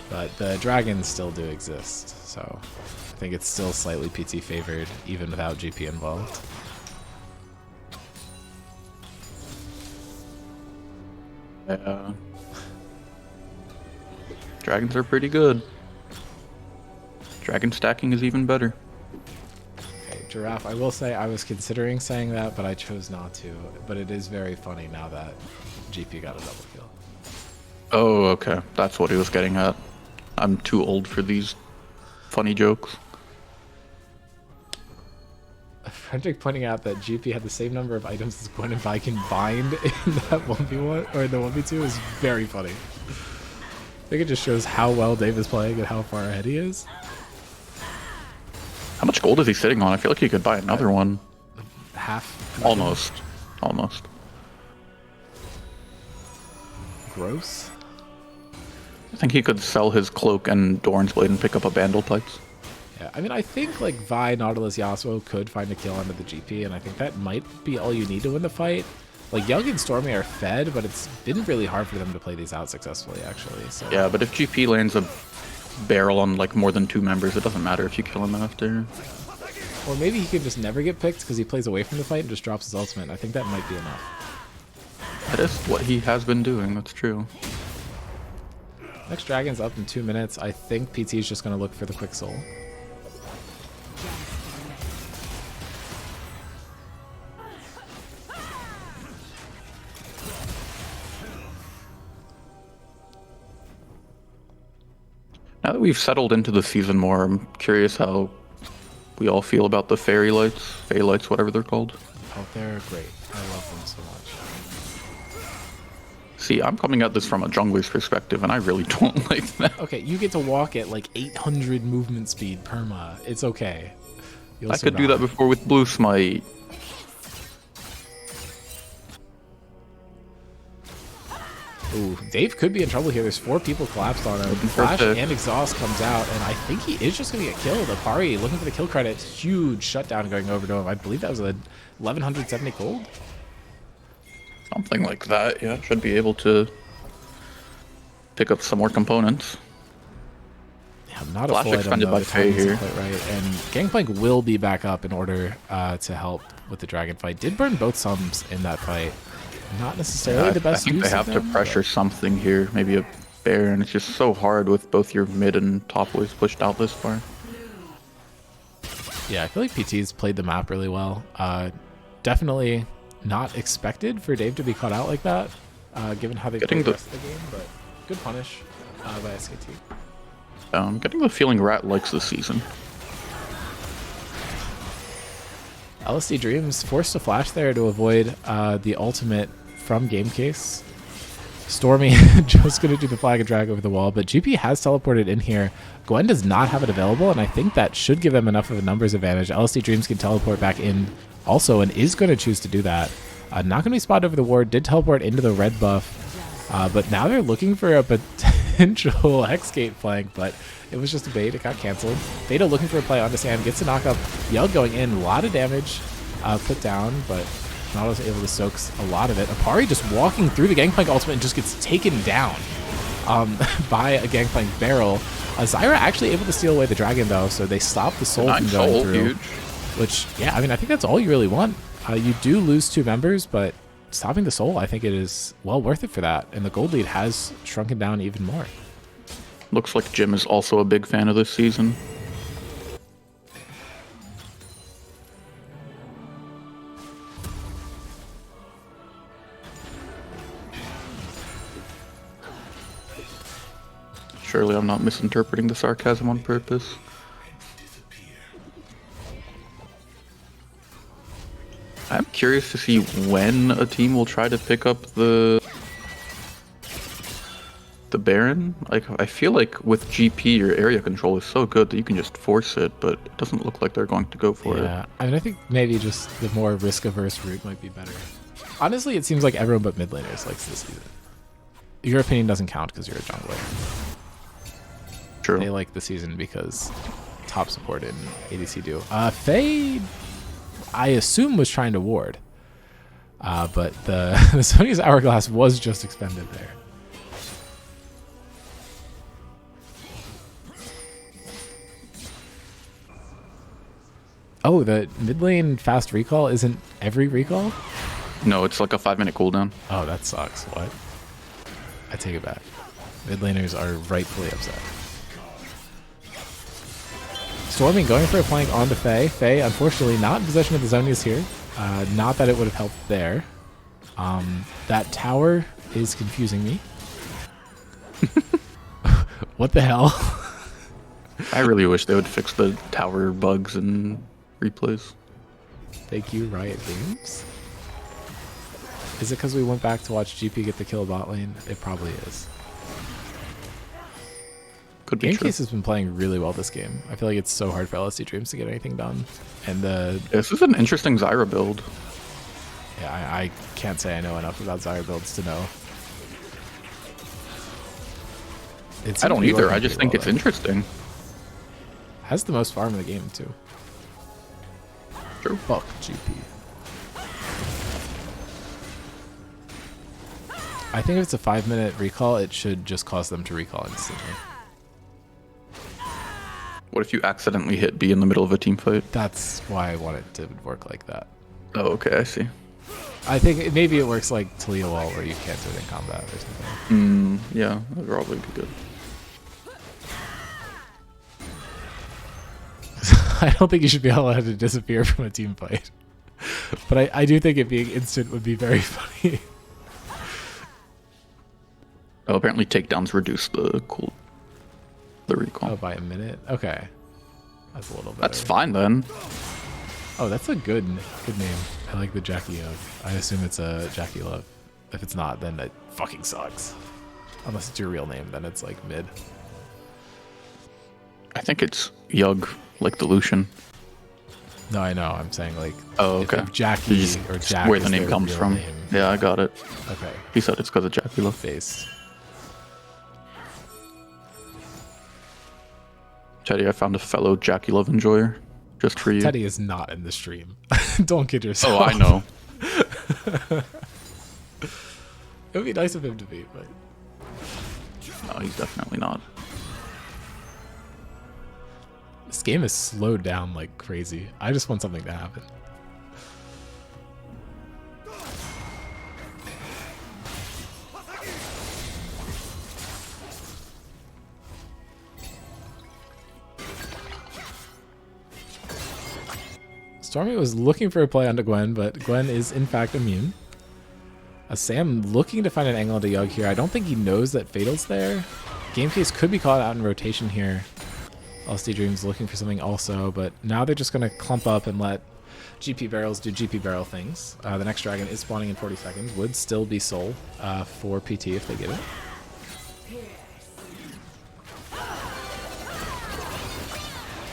But the dragons still do exist, so I think it's still slightly PT favored even without GP involved. Yeah. Dragons are pretty good. Dragon stacking is even better. Okay, Giraffe, I will say I was considering saying that, but I chose not to. But it is very funny now that GP got a double kill. Oh, okay. That's what he was getting at. I'm too old for these funny jokes. Frederick pointing out that GP had the same number of items as Gwen and Vi combined in that 1v1 or the 1v2 is very funny. I think it just shows how well Dave is playing and how far ahead he is. How much gold is he sitting on? I feel like he could buy another one. Half. Almost. Almost. Gross. I think he could sell his cloak and Doran's blade and pick up a Bandle Tights. Yeah, I mean, I think like Vi, Nautilus, Yasuo could find a kill under the GP, and I think that might be all you need to win the fight. Like, Young and Stormy are fed, but it's been really hard for them to play these out successfully, actually. So Yeah, but if GP lands a barrel on like more than 2 members, it doesn't matter if you kill him after. Or maybe he could just never get picked because he plays away from the fight and just drops his ultimate. I think that might be enough. That is what he has been doing, that's true. Next dragon's up in 2 minutes. I think PT is just going to look for the quick soul. Now that we've settled into the season more, I'm curious how we all feel about the fairy lights, fey lights, whatever they're called. Oh, they're great. I love them so much. See, I'm coming at this from a jungler's perspective, and I really don't like that. Okay, you get to walk at like 800 movement speed perma. It's okay. You'll I could do that before with Blue Smite. Ooh, Dave could be in trouble here. There's 4 people collapsed on him. Flash and Exhaust comes out, and I think he is just going to get killed. Apari looking for the kill credit. Huge shutdown going over to him. I believe that was a 1170 gold. Something like that, yeah. Should be able to pick up some more components. Yeah, not Flash a full item, extended though. by The Faye timing's here. not quite right. And Gangplank will be back up in order to help with the dragon fight. Did burn both sums in that fight. Not necessarily the best I think use they of have to them, pressure something here. Maybe a bear, and it's just so hard with both your mid and top waves pushed out this far. Yeah, I feel like PT's played the map really well. Definitely not expected for Dave to be caught out like that, given how they played the rest of the game, but good punish by SKT. I'm getting the feeling Rat likes this season. LSD Dreams forced to flash there to avoid the ultimate from Game Case. Stormy just going to do the flag and drag over the wall, but GP has teleported in here. Gwen does not have it available, and I think that should give them enough of a numbers advantage. LSD Dreams can teleport back in also, and is going to choose to do that. Not going to be spotted over the ward, did teleport into the red buff, but now they're looking for a potential Hexgate flank, but it was just a bait. It got canceled. Veda looking for a play onto Sam, gets a knock up. Yell going in, a lot of damage put down, but Nautilus able to soak a lot of it. Apari just walking through the Gangplank ultimate and just gets taken down by a Gangplank barrel. Zyra actually able to steal away the dragon, though, so they stop the soul from going through. Huge. Which, yeah, I mean, I think that's all you really want. You do lose 2 members, but stopping the soul, I think it is well worth it for that. And the gold lead has shrunken down even more. Looks like Jim is also a big fan of this season. Surely I'm not misinterpreting the sarcasm on purpose. I'm curious to see when a team will try to pick up the Baron. Like, I feel like with GP, your area control is so good that you can just force it, but it doesn't look like they're going to go for it. Yeah, I mean, I think maybe just the more risk-averse route might be better. Honestly, it seems like everyone but mid laners likes this season. Your opinion doesn't count because you're a jungler. True. They like the season because top support and ADC do. Faye, I assume, was trying to ward. But the Sony's Hourglass was just expended there. Oh, the mid lane fast recall isn't every recall? No, it's like a 5-minute cooldown. Oh, that sucks. What? I take it back. Mid laners are rightfully upset. Storming going for a flank onto Faye. Faye, unfortunately, not in possession of the Zonias here. Not that it would have helped there. That tower is confusing me. What the hell? I really wish they would fix the tower bugs and replays. Thank you, Riot Games. Is it because we went back to watch GP get the kill bot lane? It probably is. Could be Game true. Case has been playing really well this game. I feel like it's so hard for LSD Dreams to get anything done. And This is an interesting Zyra build. yeah, I can't say I know enough about Zyra builds to know. It seems I to don't be either. working I just pretty think well, it's though. interesting. Has the most farm in the game too. True. Fuck GP. I think if it's a 5-minute recall, it should just cause them to recall instantly. What if you accidentally hit B in the middle of a team fight? That's why I want it to work like that. Oh, okay, I see. I think maybe it works like Talia Wall where you can't do it in combat or something. Yeah, that'd probably be good. I don't think you should be allowed to disappear from a team fight. But I do think it being instant would be very funny. Oh, apparently takedowns reduce the recall. Oh, by a minute? Okay. That's a little better. That's fine then. Oh, that's a good name. I like the Jackie Love. I assume it's a Jackie Love. If it's not, then it fucking sucks. Unless it's your real name, then it's like mid. I think it's Yug, like the Lucian. No, I know. I'm saying like Oh, okay. if Jackie Just or Jack where is the name their comes real from. name. Yeah, I got it. Okay. He said it's because of Jackie Love. Face. Teddy, I found a fellow Jackie Love enjoyer just for you. Teddy is not in the stream. Don't kid yourself. Oh, I know. It would be nice of him to be, but No, he's definitely not. this game is slowed down like crazy. I just want something to happen. Stormy was looking for a play onto Gwen, but Gwen is in fact immune. Sam looking to find an angle to Yug here. I don't think he knows that Fatal's there. Game Case could be caught out in rotation here. LSD Dreams looking for something also, but now they're just going to clump up and let GP barrels do GP barrel things. The next dragon is spawning in 40 seconds. Would still be soul for PT if they get it.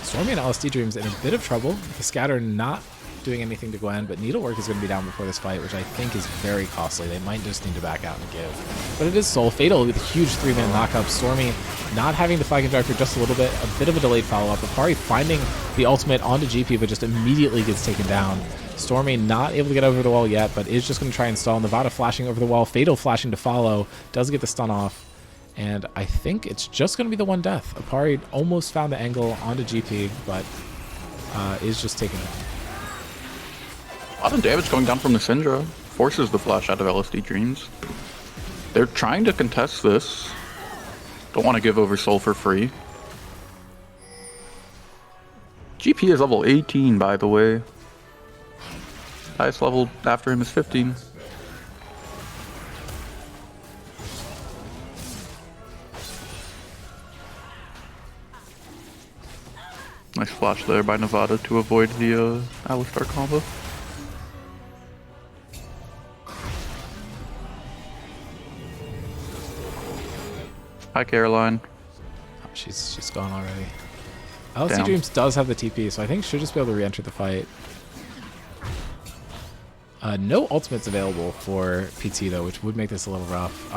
Stormy and LSD Dreams in a bit of trouble. The scatter not doing anything to Gwen, but Needlework is going to be down before this fight, which I think is very costly. They might just need to back out and give. But it is Soul. Fatal with a huge 3-minute knockup. Stormy not having the flag and drive for just a little bit. A bit of a delayed follow-up. Apari finding the ultimate onto GP, but just immediately gets taken down. Stormy not able to get over the wall yet, but is just going to try and stall. Nevada flashing over the wall. Fatal flashing to follow. Does get the stun off. And I think it's just going to be the one death. Apari almost found the angle onto GP, but is just taken out. A lot of damage going down from the Syndra. Forces the flash out of LSD Dreams. They're trying to contest this. Don't want to give over Soul for free. GP is level 18, by the way. Highest level after him is 15. Nice flash there by Nevada to avoid the Alistar combo. Hi, Caroline. Oh, she's gone already. LSD Down. Dreams does have the TP, so I think she'll just be able to re-enter the fight. No ultimates available for PT though, which would make this a little rough.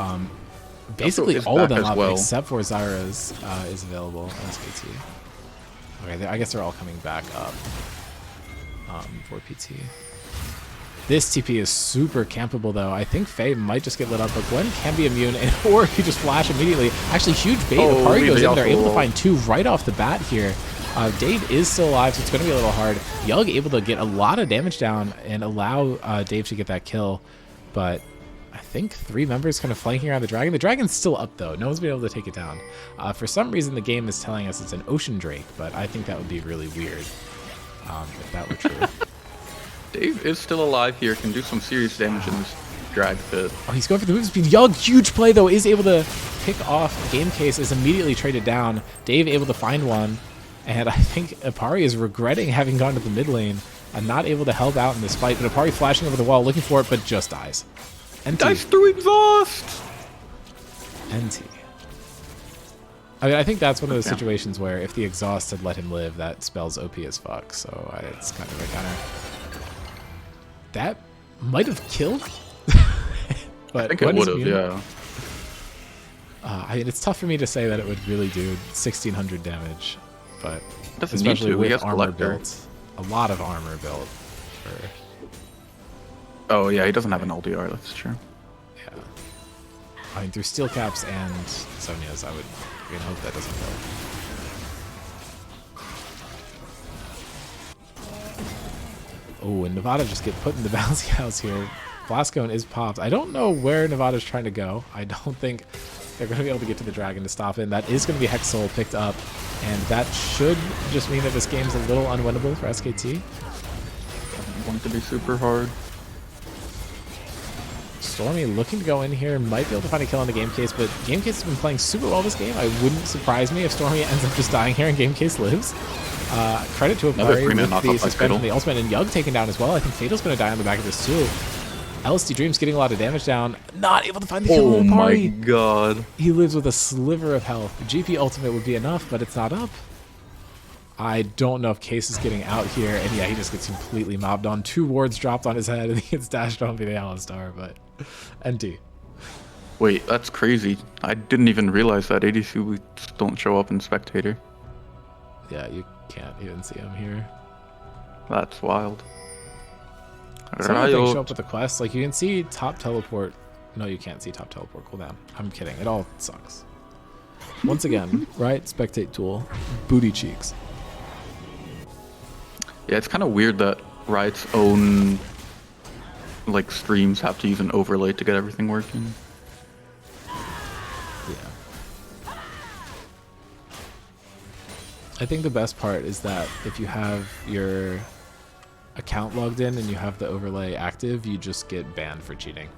Basically is all of back them as up well. except for Zyra's is available as PT. Okay, I guess they're all coming back up for PT. This TP is super campable though. I think Faye might just get lit up, but Gwen can be immune, or he just flash immediately. Actually, huge bait. Oh, Apari really? goes in. They're able to Also- find two right off the bat here. Dave is still alive, so it's going to be a little hard. Yug able to get a lot of damage down and allow Dave to get that kill, but I think 3 members kind of flanking around the dragon. The dragon's still up, though. No one's been able to take it down. For some reason, the game is telling us it's an ocean drake, but I think that would be really weird if that were true. Dave is still alive here, can do some serious damage in this drag pit. Oh, he's going for the move speed. Yug, huge play, though, is able to pick off Game Case, is immediately traded down. Dave able to find one, and I think Apari is regretting having gone to the mid lane and not able to help out in this fight, but Apari flashing over the wall, looking for it, but just dies. NT. Dies through exhaust! NT. I mean, I think that's one of those situations where if the exhaust had let him live, that spells OP as fuck, so it's kind of a counter. That might have killed? But I think it would have, yeah. I mean, it's tough for me to say that it would really do 1,600 damage, but Doesn't especially need to. with armor built, a lot of armor built. Oh yeah, he doesn't have an LDR, that's true. Yeah. I mean, through steel caps and Sonia's, I would hope that doesn't kill. Oh, and Nevada just get put in the bouncy house here. Blastcone is popped. I don't know where Nevada's trying to go. I don't think they're going to be able to get to the dragon to stop it. That is going to be Hex Soul picked up, and that should just mean that this game's a little unwinnable for SKT. I want it to be super hard. Stormy looking to go in here, might be able to find a kill on the Game Case, but Game Case has been playing super well this game. I wouldn't surprise me if Stormy ends up just dying here and Game Case lives. Credit to Apari with the suspension, the ultimate, and Yug taken down as well. I think Fatal's going to die on the back of this too. LSD Dream's getting a lot of damage down. Not able to find the kill on Apari. Oh my god. He lives with a sliver of health. GP ultimate would be enough, but it's not up. I don't know if Case is getting out here, and yeah, he just gets completely mobbed on. 2 wards dropped on his head, and he gets dashed on by the Alistar, but NT. Wait, that's crazy. I didn't even realize that ADC don't show up in Spectator. Yeah, you can't even see him here. That's wild. Some of the things show up with the quest. Like, you can see top teleport. No, you can't see top teleport cooldown. I'm kidding. It all sucks. Once again, right? Spectate tool. Booty cheeks. Yeah, it's kind of weird that Riot's own like streams have to use an overlay to get everything working. Yeah. I think the best part is that if you have your account logged in and you have the overlay active, you just get banned for cheating.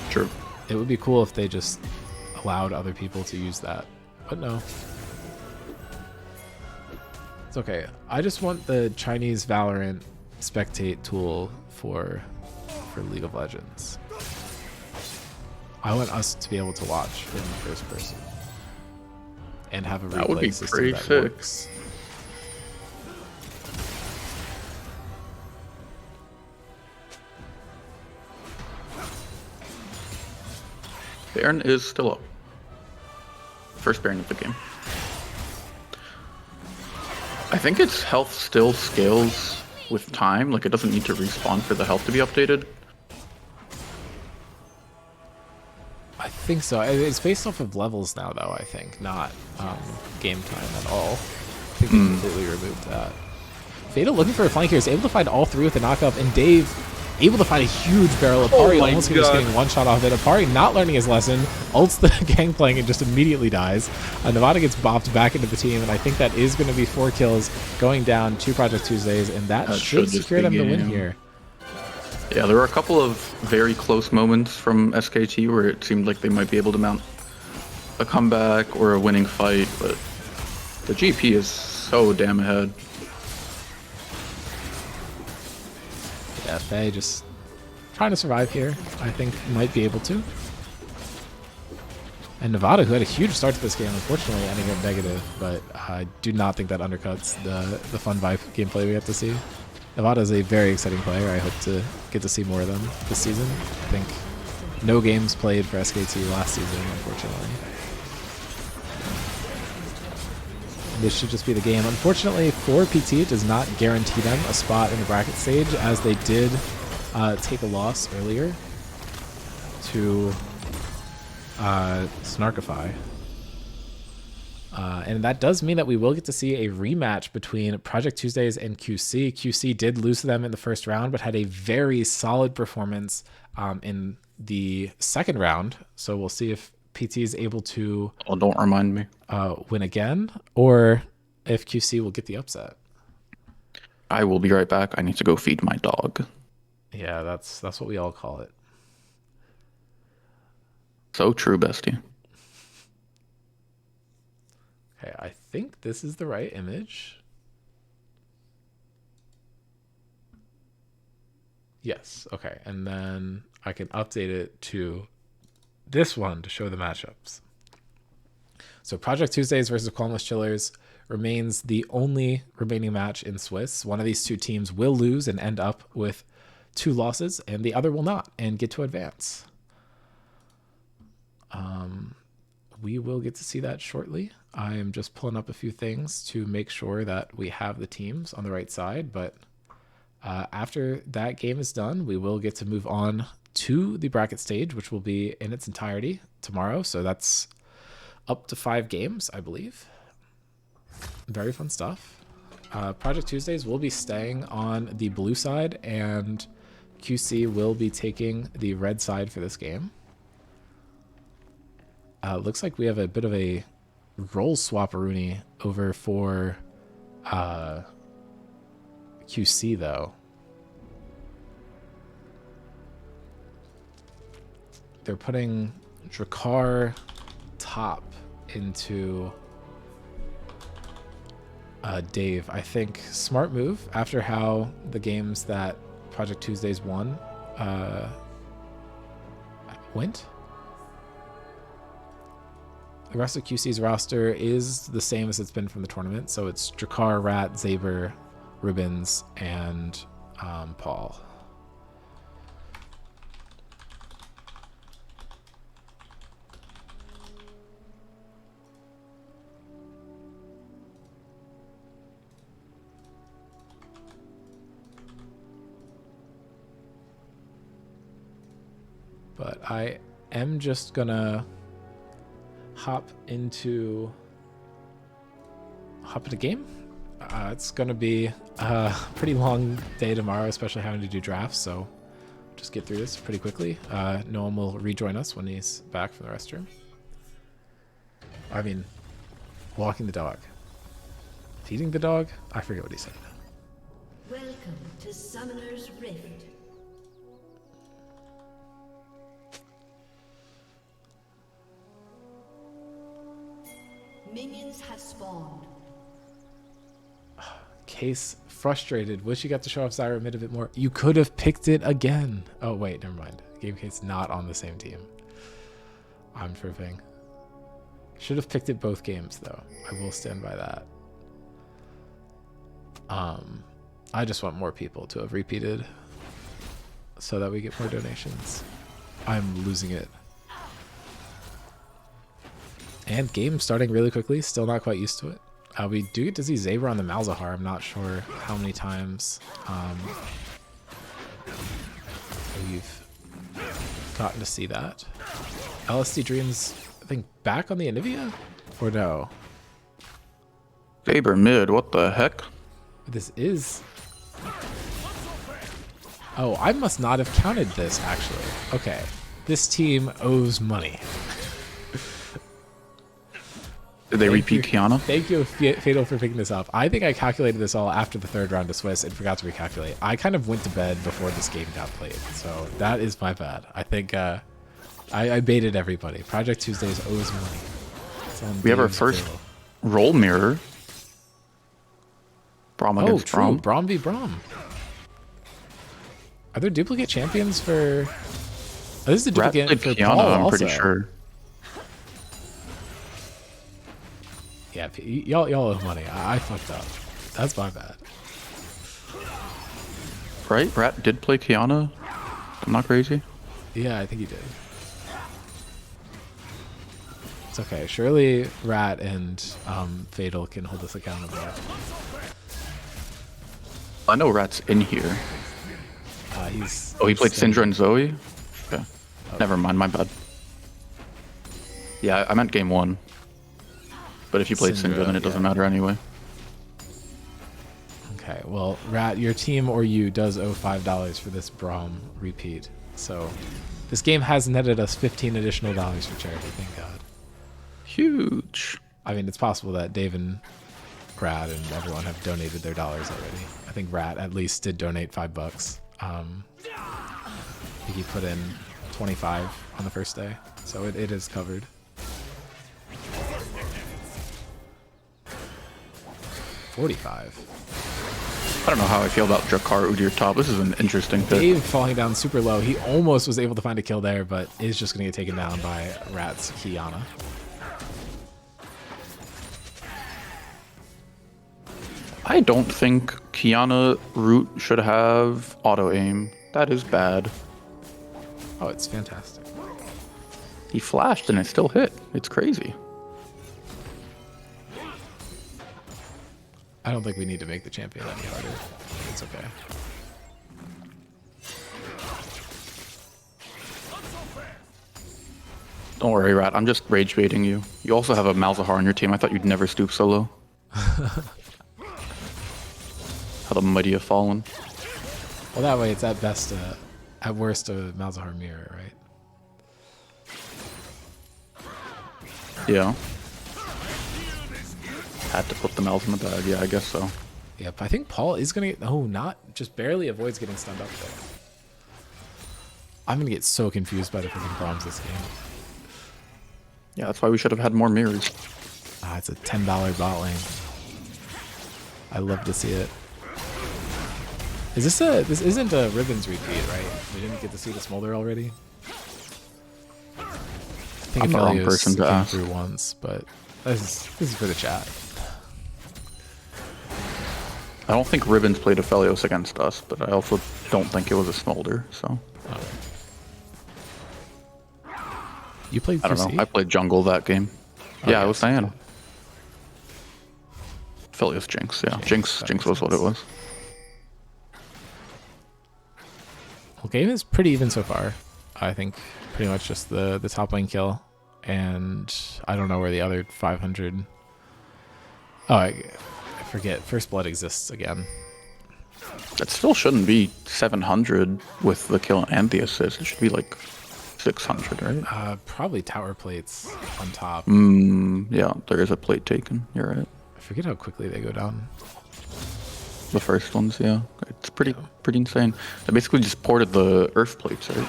True. It would be cool if they just allowed other people to use that, but no. It's okay. I just want the Chinese Valorant spectate tool for League of Legends. I want us to be able to watch in first person and have a replay system that works. Baron is still up. First Baron of the game. I think its health still scales with time. Like, it doesn't need to respawn for the health to be updated. I think so. It's based off of levels now, though, I think, not game time at all. I think they completely removed that. Fatal looking for a flank here is able to find all 3 with the knockup, and Dave able to find a huge barrel. Apari almost just getting one shot off it. Apari not learning his lesson, ults the Gangplank and just immediately dies. Nevada gets bopped back into the team, and I think that is going to be 4 kills going down to Project Tuesdays, and that should secure them the win here. Yeah, there were a couple of very close moments from SKT where it seemed like they might be able to mount a comeback or a winning fight, but the GP is so damn ahead. Yeah, Faye just trying to survive here. I think might be able to. And Nevada, who had a huge start to this game, unfortunately ending up negative, but I do not think that undercuts the fun vibe gameplay we have to see. Nevada is a very exciting player. I hope to get to see more of them this season. I think no games played for SKT last season, unfortunately. This should just be the game. Unfortunately for PT, it does not guarantee them a spot in the bracket stage, as they did take a loss earlier to Snarkify. And that does mean that we will get to see a rematch between Project Tuesdays and QC. QC did lose to them in the first round, but had a very solid performance in the second round. So we'll see if PT is able to Oh, don't remind me. win again, or if QC will get the upset. I will be right back. I need to go feed my dog. Yeah, that's what we all call it. So true, bestie. Okay, I think this is the right image. Yes, okay. And then I can update it to this one to show the matchups. So Project Tuesdays versus Qualmless Chillers remains the only remaining match in Swiss. One of these two teams will lose and end up with 2 losses, and the other will not and get to advance. We will get to see that shortly. I am just pulling up a few things to make sure that we have the teams on the right side, but after that game is done, we will get to move on to the bracket stage, which will be in its entirety tomorrow. So that's up to 5 games, I believe. Very fun stuff. Project Tuesdays will be staying on the blue side, and QC will be taking the red side for this game. Looks like we have a bit of a role swap-a-rooney over for QC, though. They're putting Drakkar top into Dave. I think smart move after how the games that Project Tuesdays won went. The rest of QC's roster is the same as it's been from the tournament. So it's Drakkar, Rat, Zaber, Ribbons, and Paul. But I am just gonna hop into a game. It's gonna be a pretty long day tomorrow, especially having to do drafts, so just get through this pretty quickly. Noam will rejoin us when he's back from the restroom. I mean, walking the dog. Feeding the dog? I forget what he said. Welcome to Summoner's Rift. Minions have spawned. Case frustrated. Wish you got to show off Zyra mid a bit more. You could have picked it again. Oh, wait, never mind. Game Case not on the same team. I'm tripping. Should have picked it both games, though. I will stand by that. I just want more people to have repeated so that we get more donations. I'm losing it. And game starting really quickly. Still not quite used to it. We do get to see Zaber on the Malzahar. I'm not sure how many times we've gotten to see that. LSD Dreams, I think, back on the Anivia? Or no? Saber mid, what the heck? This is... Oh, I must not have counted this, actually. Okay. This team owes money. Did they repeat Kiana? Thank you, Fatal, for picking this up. I think I calculated this all after the 3rd round of Swiss and forgot to recalculate. I kind of went to bed before this game got played, so that is my bad. I think I baited everybody. Project Tuesdays owes money. We have our first roll mirror. Braum against true. Braum. Braum v. Braum. Are there duplicate champions for... Oh, this is a Rat duplicate played for Kiana, Paul I'm also. pretty sure. Yeah, y'all owe money. I fucked up. That's my bad. Right? Rat did play Kiana. I'm not crazy. Yeah, I think he did. It's okay. Surely Rat and Fatal can hold us accountable. I know Rat's in here. He's. Oh, he played staying. Syndra and Zoe? Okay. Never mind, my bad. Yeah, I meant game 1. But if you played Syndra, then it doesn't matter anyway. Okay, well, Rat, your team or you does owe $5 for this Braum repeat. So this game has netted us $15 additional for charity, thank God. Huge. I mean, it's possible that Dave and Rat and everyone have donated their dollars already. I think Rat at least did donate $5. I think he put in 25 on the first day, so it is covered. $45. I don't know how I feel about Drakkar Udyr top. This is an interesting pick. Dave falling down super low. He almost was able to find a kill there, but is just going to get taken down by Rat's Kiana. I don't think Kiana root should have auto aim. That is bad. Oh, it's fantastic. He flashed and it still hit. It's crazy. I don't think we need to make the champion any harder. It's okay. Don't worry, Rat. I'm just rage baiting you. You also have a Malzahar on your team. I thought you'd never stoop so low. How the mighty have fallen. Well, that way it's at best, at worst, a Malzahar mirror, right? Yeah. Had to put the Malz in the bag. Yeah, I guess so. Yep, I think Paul is going to get... Oh, not... Just barely avoids getting stunned up there. I'm going to get so confused by the freaking Braums this game. Yeah, that's why we should have had more mirrors. Ah, it's a $10 bot lane. I love to see it. Is this a... This isn't a Ribbons repeat, right? We didn't get to see the Smolder already? I think I'm the wrong Aphelios person to came ask. through once, but this is for the chat. I don't think Ribbons played Aphelios against us, but I also don't think it was a Smolder, so... You played I don't know. QC? I played jungle that game. Oh, yeah, it yes. was Diana. Aphelios Jinx, yeah. Jinx was what it was. Well, game is pretty even so far. I think pretty much just the top lane kill. And I don't know where the other 500... Oh, I forget. First Blood exists again. It still shouldn't be 700 with the kill and the assist. It should be like 600, right? Probably tower plates on top. Yeah, there is a plate taken. You're right. I forget how quickly they go down. The first ones, yeah. It's pretty insane. They basically just ported the earth plates, right?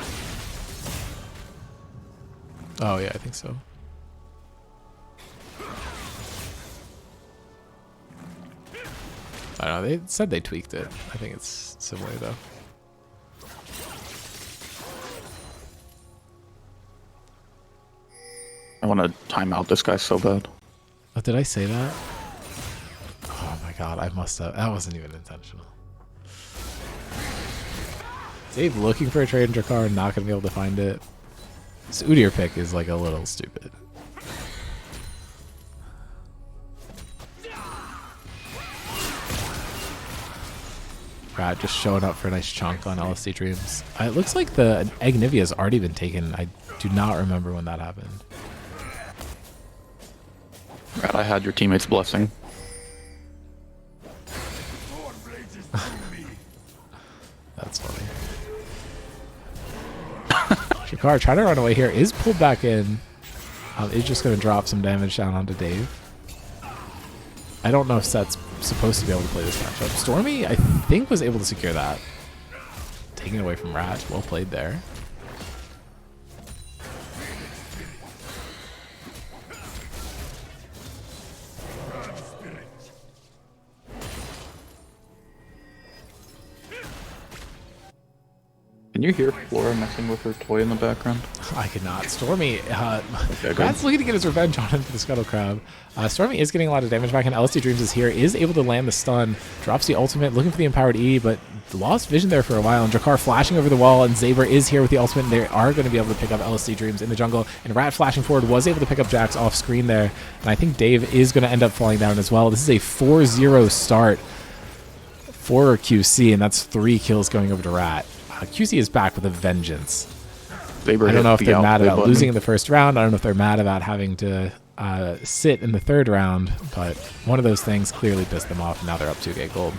Oh, yeah, I think so. I don't know. They said they tweaked it. I think it's similar, though. I want to time out this guy so bad. Oh, did I say that? Oh, my God. I must have. That wasn't even intentional. Dave looking for a trade in Drakkar and not going to be able to find it. This Udyr pick is like a little stupid. Rat just showing up for a nice chunk on LSD Dreams. It looks like the Agnivia has already been taken. I do not remember when that happened. Rat, I had your teammate's blessing. That's funny. Drakkar trying to run away here. Is pulled back in. Is just going to drop some damage down onto Dave. I don't know if Set's supposed to be able to play this matchup. Stormy, I think, was able to secure that. Taking away from Rat. Well played there. Can you hear Flora messing with her toy in the background? I could not. Stormy, good. Rat's looking to get his revenge on him for the Scuttle Crab. Stormy is getting a lot of damage back, and LSD Dreams is here, is able to land the stun, drops the ultimate, looking for the empowered E, but lost vision there for a while, and Drakkar flashing over the wall, and Zaber is here with the ultimate, and they are going to be able to pick up LSD Dreams in the jungle, and Rat flashing forward was able to pick up Jax off screen there, and I think Dave is going to end up falling down as well. This is a 4-0 start for QC, and that's 3 kills going over to Rat. QC is back with a vengeance. I don't know if they're mad about losing in the first round. I don't know if they're mad about having to sit in the third round, but one of those things clearly pissed them off, and now they're up 2K gold.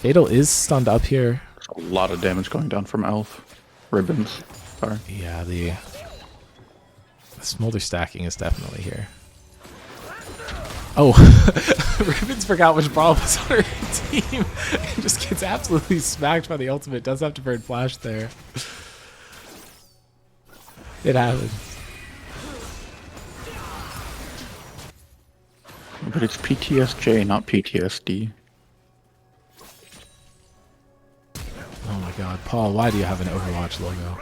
Fatal is stunned up here. There's a lot of damage going down from Elf. Ribbons. Sorry. Yeah, the smolder stacking is definitely here. Oh, Ribbons forgot which brawl was on her team and just gets absolutely smacked by the ultimate. Does have to burn flash there. It happens. But it's PTSJ, not PTSD. Oh my god, Paul, why do you have an Overwatch logo?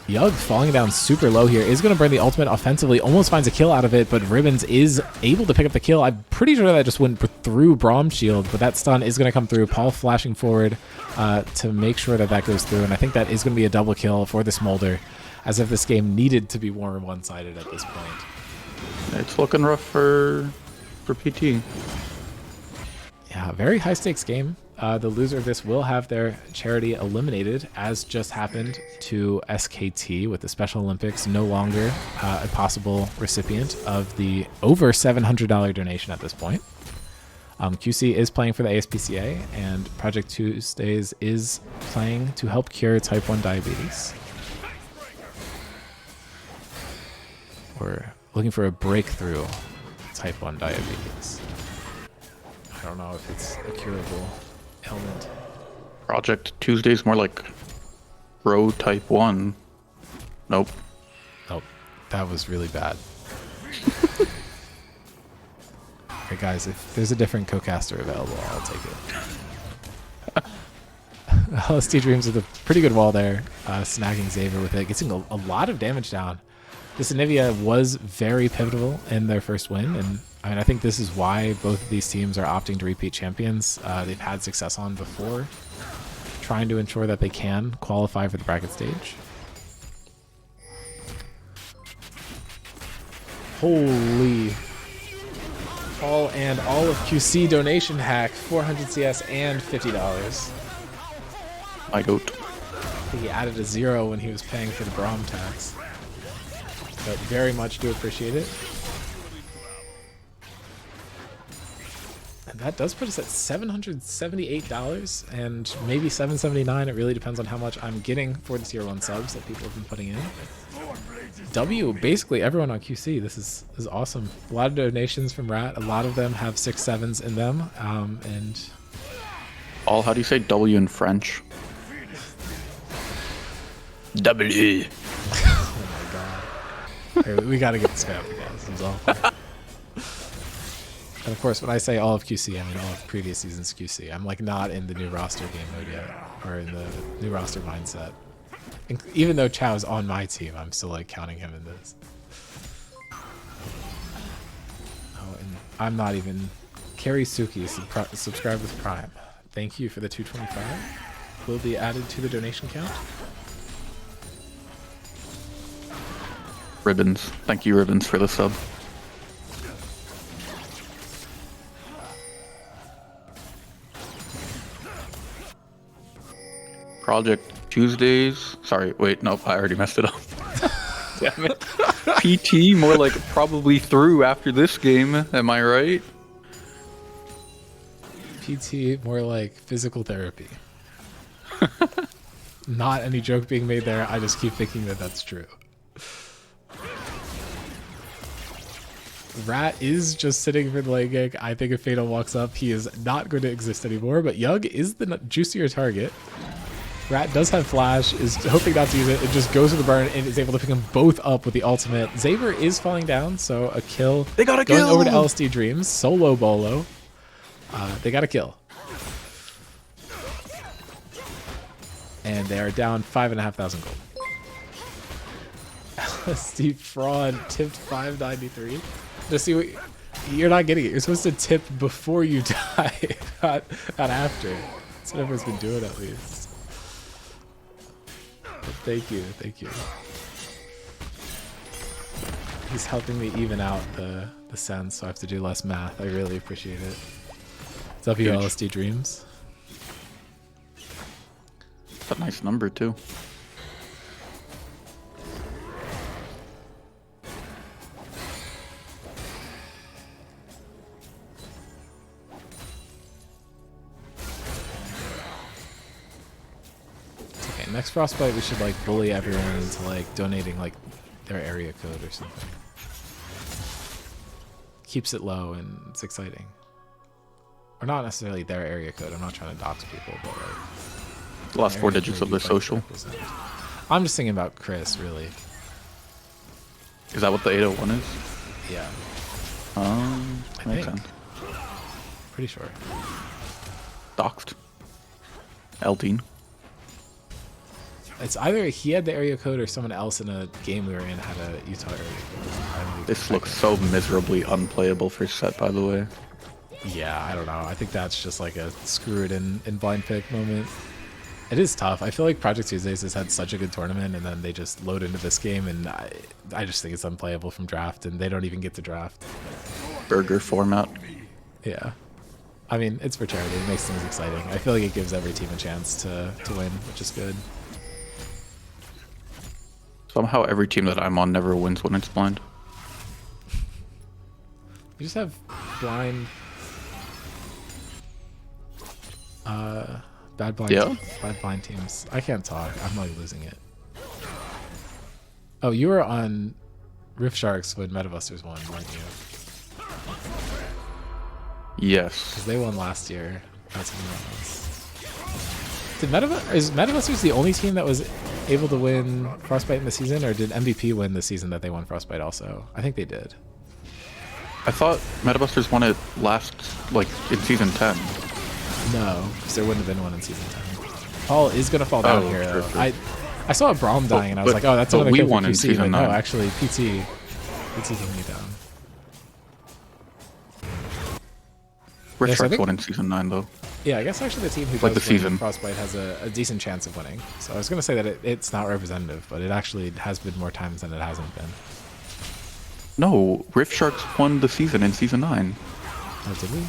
Yug falling down super low here is going to burn the ultimate offensively, almost finds a kill out of it, but Ribbons is able to pick up the kill. I'm pretty sure that just went through Brahm's shield, but that stun is going to come through. Paul flashing forward to make sure that that goes through, and I think that is going to be a double kill for the Smolder, as if this game needed to be more one-sided at this point. It's looking rough for PT. Yeah, very high-stakes game. The loser of this will have their charity eliminated, as just happened to SKT with the Special Olympics, no longer a possible recipient of the over $700 donation at this point. QC is playing for the ASPCA, and Project Tuesdays is playing to help cure type 1 diabetes. We're looking for a breakthrough type 1 diabetes. I don't know if it's a curable ailment. Project Tuesday's more like Bro Type 1. Nope. Nope. That was really bad. Hey guys, if there's a different co-caster available, I'll take it. LSD Dreams with a pretty good wall there, snagging Xavier with it, getting a lot of damage down. This Anivia was very pivotal in their first win, and I think this is why both of these teams are opting to repeat champions. They've had success on before, trying to ensure that they can qualify for the bracket stage. Holy. Paul and all of QC donation hack, 400 CS and $50. My goat. I think he added a 0 when he was paying for the Braum tax. But very much do appreciate it. And that does put us at $778 and maybe $779. It really depends on how much I'm getting for the tier 1 subs that people have been putting in. W, basically everyone on QC. This is awesome. A lot of donations from Rat. A lot of them have 6-7s in them. And All, how do you say W in French? W. oh my god. Hey, we gotta get this guy up again. This is awful. And of course, when I say all of QC, I mean all of previous seasons QC. I'm like not in the new roster game mode yet, or in the new roster mindset. And even though Chow's on my team, I'm still like counting him in this. Oh, and I'm not even. Carrie Suki subscribed with Prime. Thank you for the 225. Will be added to the donation count. Ribbons. Thank you, Ribbons, for the sub. Project Tuesdays. Sorry, wait, nope, I already messed it up. Damn it. PT, more like probably through after this game, am I right? PT, more like physical therapy. Not any joke being made there. I just keep thinking that that's true. Rat is just sitting for the lane gank. I think if Fatal walks up, he is not going to exist anymore. But Yug is the juicier target. Rat does have flash, is hoping not to use it. It just goes to the burn and is able to pick them both up with the ultimate. Xavier is falling down, so a kill. They got a going kill! Over to LSD Dreams. Solo Bolo. They got a kill. And they are down 5,500 gold. LSD Fraud tipped 593. Just see what you're not getting it. You're supposed to tip before you die, not after. That's what everyone's been doing at least. But thank you, thank you. He's helping me even out the sense, so I have to do less math. I really appreciate it. What's up, you LSD Dreams? It's a nice number, too. next Frostbite, we should like bully everyone into like donating like their area code or something. Keeps it low and it's exciting. Or not necessarily their area code. I'm not trying to dox people, but like The last 4 digits of the social. I'm just thinking about Chris, really. Is that what the 801 is? Yeah, Makes think. sense. pretty sure. Doxed. Eldine. It's either he had the area code or someone else in a game we were in had a Utah area code. This looks so miserably unplayable for set, by the way. Yeah, I don't know. I think that's just like a screw it in blind pick moment. It is tough. I feel like Project Tuesdays has had such a good tournament, and then they just load into this game, and I just think it's unplayable from draft, and they don't even get to draft. Burger format. Yeah. I mean, it's for charity. It makes things exciting. I feel like it gives every team a chance to win, which is good. Somehow every team that I'm on never wins when it's blind. You just have blind... bad blind, Yeah. bad blind teams. I can't talk. I'm like losing it. Oh, you were on Rift Sharks when Metabusters won, weren't you? Yes. Because they won last year. That's what it was. Is Metabusters the only team that was able to win Frostbite in the season, or did MVP win the season that they won Frostbite also? I think they did. I thought Metabusters won it last, like, in season 10. No, because there wouldn't have been one in season 10. Paul is going to fall down here, though. True. I saw a Braum dying, and I was like, oh, that's another we kill for won in QC, season but no, 9. actually, PT's taking me down. Rift Yes, I Sharks think- won in season 9, though. Yeah, I guess actually the team who Like does the win season. Frostbite has a decent chance of winning. So I was going to say that it's not representative, but it actually has been more times than it hasn't been. No, Rift Sharks won the season in season 9. Oh, did we?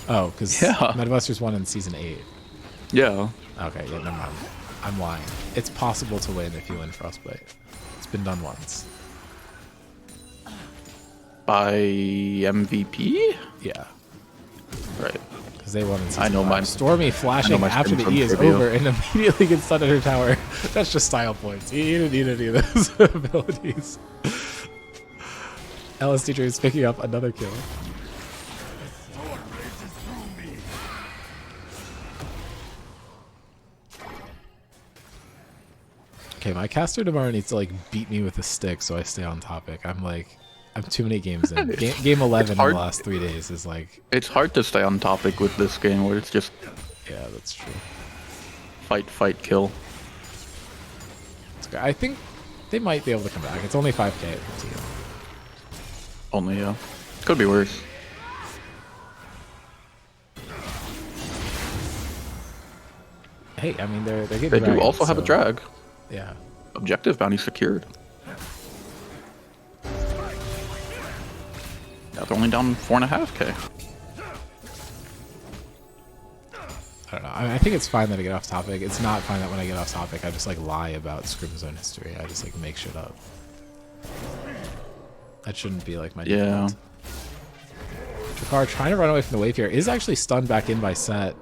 Oh, because Yeah. Metabusters won in season 8. Yeah. Okay, yeah, never mind. I'm lying. It's possible to win if you win Frostbite. It's been done once. By MVP? Yeah, Right. because they won in season I know 5. mine. Stormy flashing my after stream the from E is trivia. over and immediately gets stunned at her tower. That's just style points. You didn't need any of those abilities. LS teacher is picking up another kill. Okay, my caster tomorrow needs to like beat me with a stick so I stay on topic. I'm too many games in. Game 11 in the hard. last 3 days is like, It's hard to stay on topic with this game where it's just yeah, that's true. fight, fight, kill. It's good. I think they might be able to come back. It's only 5k. Only, could be worse. Hey, I mean they're getting. They do dragged, also have a so- drag. Yeah. Objective bounty secured. Now they're only down 4.5k. I don't know. I think it's fine that I get off topic. It's not fine that when I get off topic, I just like lie about Scrim Zone history. I just like make shit up. That shouldn't be like my Yeah. default. Jakar trying to run away from the wave here is actually stunned back in by Set.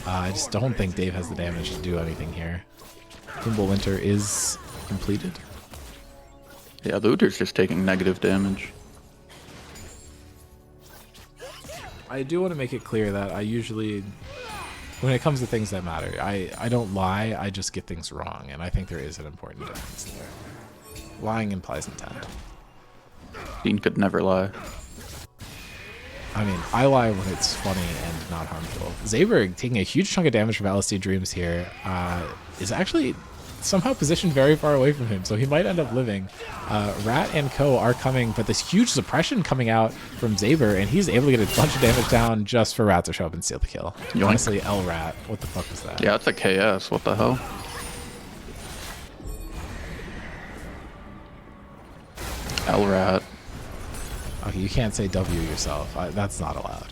I just don't think Dave has the damage to do anything here. Thimble Winter is completed. Yeah, the Uter's just taking negative damage. I do want to make it clear that I usually, when it comes to things that matter, I don't lie, I just get things wrong, and I think there is an important difference there. Lying implies intent. Dean could never lie. I mean, I lie when it's funny and not harmful. Zaberg taking a huge chunk of damage from LSD Dreams here is actually somehow positioned very far away from him, so he might end up living. Rat and Co are coming, but this huge suppression coming out from Zaber, and he's able to get a bunch of damage down just for Rat to show up and steal the kill. Yoink. Honestly, L Rat, what the fuck was that? Yeah, that's a KS. What the hell? L-Rat. Okay, you can't say W yourself. That's not allowed.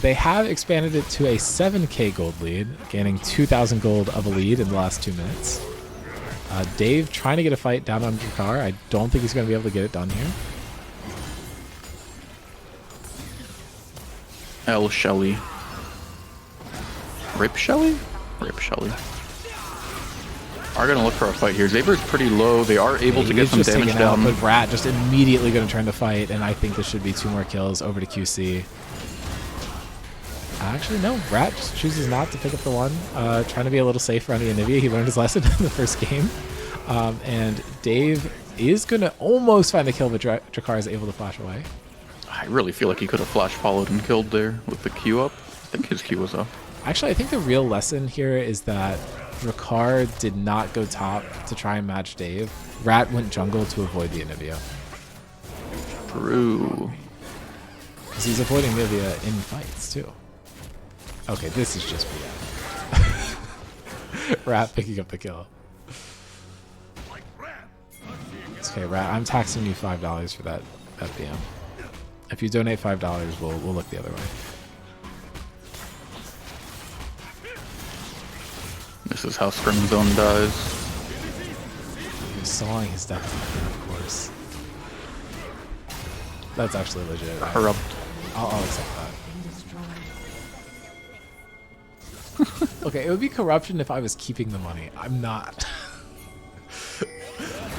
They have expanded it to a 7k gold lead, gaining 2,000 gold of a lead in the last 2 minutes. Dave trying to get a fight down on Jakar. I don't think he's going to be able to get it done here. L Shelly. Rip Shelly? Rip Shelly. are going to look for a fight here. Zaber's pretty low. They are able to get some damage down. But Rat just immediately going to turn the fight, and I think this should be 2 more kills over to QC. Actually, no. Rat just chooses not to pick up the 1. Trying to be a little safer on the Anivia. He learned his lesson in the first game. And Dave is going to almost find the kill, but Drakkar is able to flash away. I really feel like he could have flash followed and killed there with the Q up. I think his Q was up. Actually, I think the real lesson here is that Drakkar did not go top to try and match Dave. Rat went jungle to avoid the Anivia. True. Because he's avoiding Anivia in fights, too. Okay, this is just BM. Rat picking up the kill. Okay, Rat, I'm taxing you $5 for that BM. If you donate $5, we'll look the other way. This is how Scrim Zone dies. He's sawing his death, of course. That's actually legit. Corrupt. I'll accept that. Okay, it would be corruption if I was keeping the money. I'm not.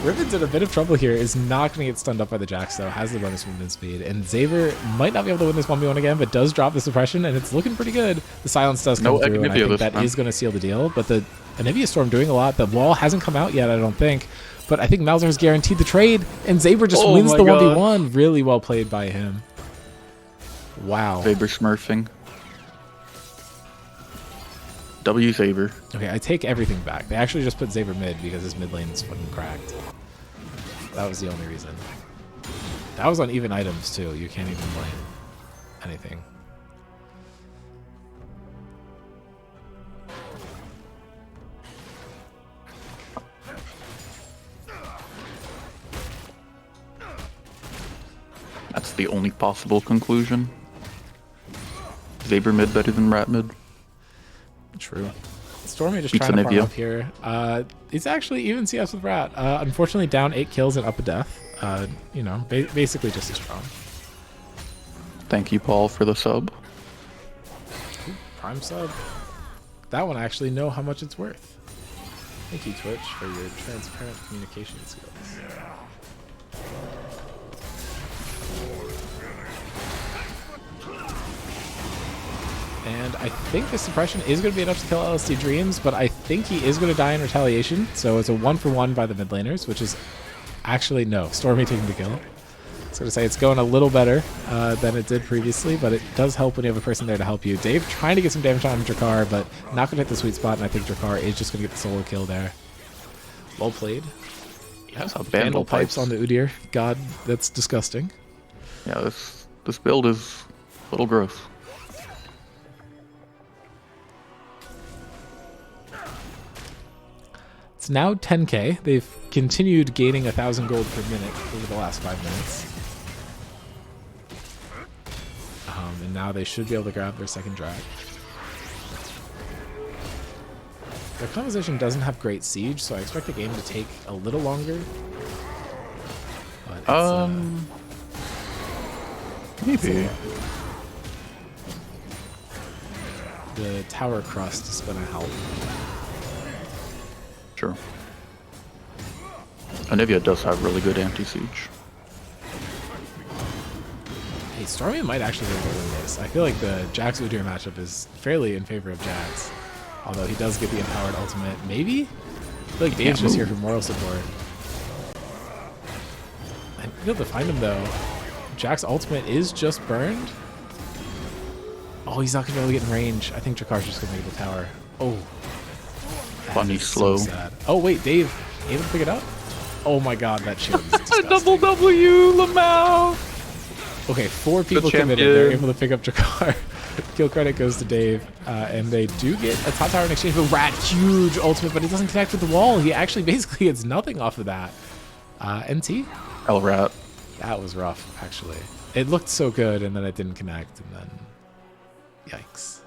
Riven's in a bit of trouble here, is not going to get stunned up by the Jax though, has the bonus movement speed, and Zaber might not be able to win this 1v1 again, but does drop the suppression, and it's looking pretty good. The silence does come through, and I think that is going to seal the deal, but the Anivia Storm doing a lot. The wall hasn't come out yet, I don't think, but I think Malzahar has guaranteed the trade, and Zaber just wins the 1v1. Really well played by him. Wow. Zaber smurfing. W Zaber. Okay, I take everything back. They actually just put Zaber mid because his mid lane is fucking cracked. That was the only reason. That was on even items too. You can't even blame anything. That's the only possible conclusion. Zaber mid better than Rat mid. True. Stormy just Beats trying to farm Anivia up here. It's actually even CS with Rat. Unfortunately, down 8 kills and up a death. You know, basically just as strong. Thank you, Paul, for the sub. Ooh, Prime sub. That one I actually know how much it's worth. Thank you, Twitch, for your transparent communication skills. And I think the suppression is going to be enough to kill LSD Dreams, but I think he is going to die in retaliation. So it's a 1-for-1 by the mid laners, which is actually no. Stormy taking the kill. I was going to say it's going a little better than it did previously, but it does help when you have a person there to help you. Dave trying to get some damage on Drakkar, but not going to hit the sweet spot, and I think Drakkar is just going to get the solo kill there. Well played. He has a Vandal pipes on the Udyr. God, that's disgusting. Yeah, this build is a little gross. It's now 10k. They've continued gaining 1,000 gold per minute over the last 5 minutes. And now they should be able to grab their second drag. Their composition doesn't have great siege, so I expect the game to take a little longer. But maybe. The tower crust is going to help. Sure. Anivia does have really good anti-siege. Hey, Stormy might actually be able to win this. I feel like the Jax Udyr matchup is fairly in favor of Jax. Although he does get the empowered ultimate. Maybe? I feel like Dave's just here for moral support. I might be able to find him though. Jack's ultimate is just burned. Oh, he's not going to be able to get in range. I think Drakkar's just going to make the tower. Oh. Funny slow. So sad. Oh wait, Dave, able to pick it up? Oh my god, that shield is disgusting. Double W, Lamau! Okay, 4 people committed. They're able to pick up Drakkar. Kill credit goes to Dave, and they do get a top tower in exchange for Rat, huge ultimate, but he doesn't connect with the wall. He actually basically gets nothing off of that. NT? El Rat. That was rough, actually. It looked so good, and then it didn't connect, and then... Yikes.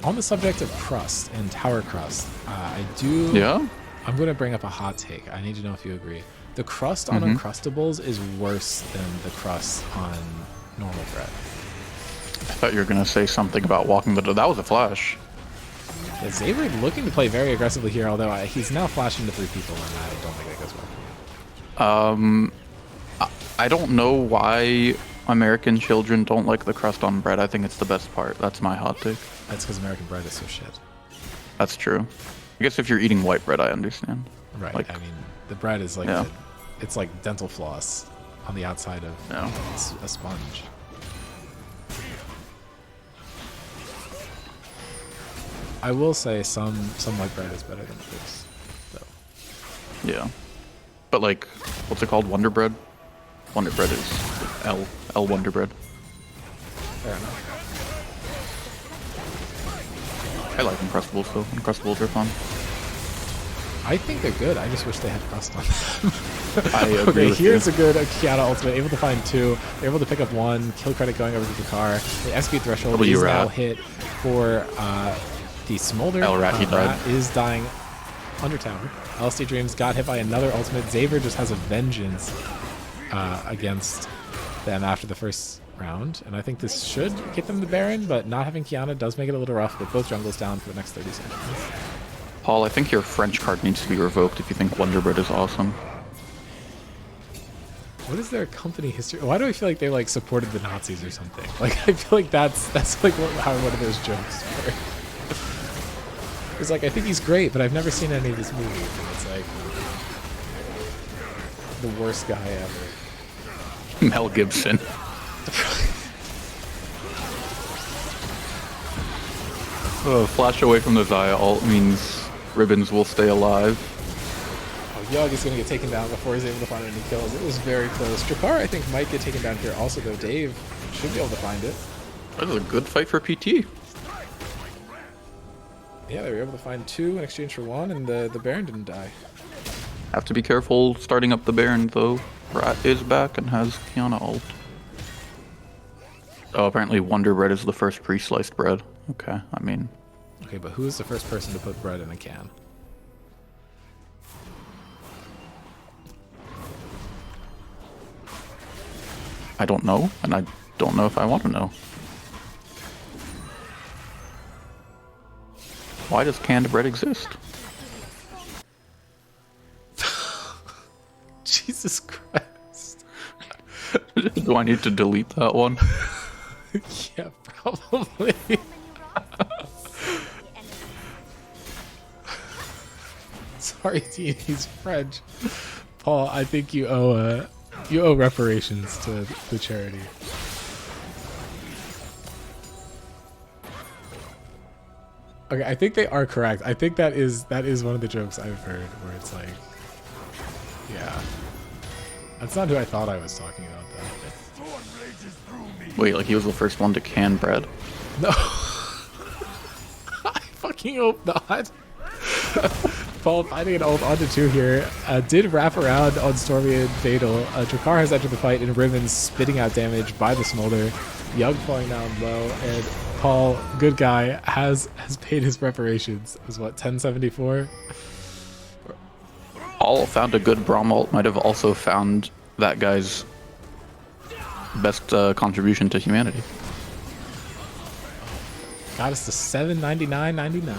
On the subject of crust and tower crust, Yeah? I'm going to bring up a hot take. I need to know if you agree. The crust on Uncrustables is worse than the crust on normal bread. I thought you were gonna say something about walking the. That was a flash. Yeah, Xavier looking to play very aggressively here, although he's now flashing to 3 people, and I don't think that goes well. I don't know why American children don't like the crust on bread. I think it's the best part. That's my hot take. That's because American bread is so shit. That's true. I guess if you're eating white bread, I understand. Right. Like, I mean, the bread is like yeah. it's like dental floss on the outside of Yeah. a sponge. I will say some white bread is better than others, though. Yeah. But like, what's it called? Wonder bread? Wonder bread is L Wonder bread. Fair enough. I like Uncrustables though. Uncrustables are fun. I think they're good. I just wish they had crust on them. I agree Okay, with here's you. a good Kiana ultimate. Able to find 2. They're able to pick up 1. Kill credit going over to the car. The execute threshold is Rat. now hit for the Smolder. Rat, he died. Rat is dying under tower. LSD Dreams got hit by another ultimate. Xavier just has a vengeance against them after the first round. And I think this should get them the Baron, but not having Kiana does make it a little rough with both jungles down for the next 30 seconds. Paul, I think your French card needs to be revoked if you think Wonder bread is awesome. What is their company history? Why do I feel like they like supported the Nazis or something? Like I feel like that's like how one of those jokes were. It's like I think he's great, but I've never seen any of his movies. And it's like the worst guy ever. Mel Gibson. Flash away from the Zaya ult means Ribbons will stay alive. Oh, Yug is going to get taken down before he's able to find any kills. It was very close. Drakkar, I think, might get taken down here also, though. Dave should be able to find it. That was a good fight for PT. Yeah, they were able to find 2 in exchange for 1, and the Baron didn't die. Have to be careful starting up the Baron though. Rat is back and has Kiana ult. Oh, apparently Wonder bread is the first pre-sliced bread. Okay, I mean... Okay, but who is the first person to put bread in a can? I don't know, and I don't know if I want to know. Why does canned bread exist? Jesus Christ. Do I need to delete that one? Yeah, probably. Sorry, T, he's French. Paul, I think you owe reparations to the charity. Okay, I think they are correct. I think that is one of the jokes I've heard where it's like, yeah, that's not who I thought I was talking about though. Wait, like he was the first one to can bread? No. I fucking hope not. Paul finding an ult onto 2 here. Did wrap around on Stormy and Fatal. Drakkar has entered the fight in Ribbons, spitting out damage by the Smolder. Young falling down low, and Paul, good guy, has paid his reparations. It was what, 1074? Paul found a good Braum ult, might have also found that guy's best contribution to humanity. Got us to $799.99.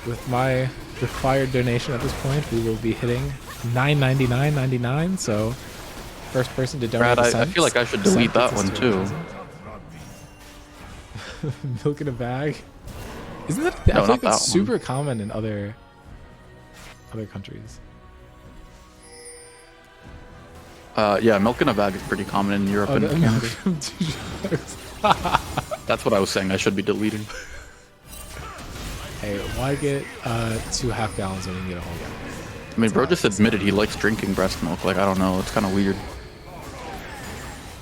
With my required donation at this point, we will be hitting $999.99. So, first person to donate. Brad, I feel like I should delete that one too. Milk in a bag. Isn't that? No, I feel not like that's that super common in other countries. Yeah, milk in a bag is pretty common in Europe and Canada. That's what I was saying. I should be deleting. Hey, why get 2 half gallons when you can get a whole gallon? I mean, bro just admitted he likes drinking breast milk. Like, I don't know. It's kind of weird.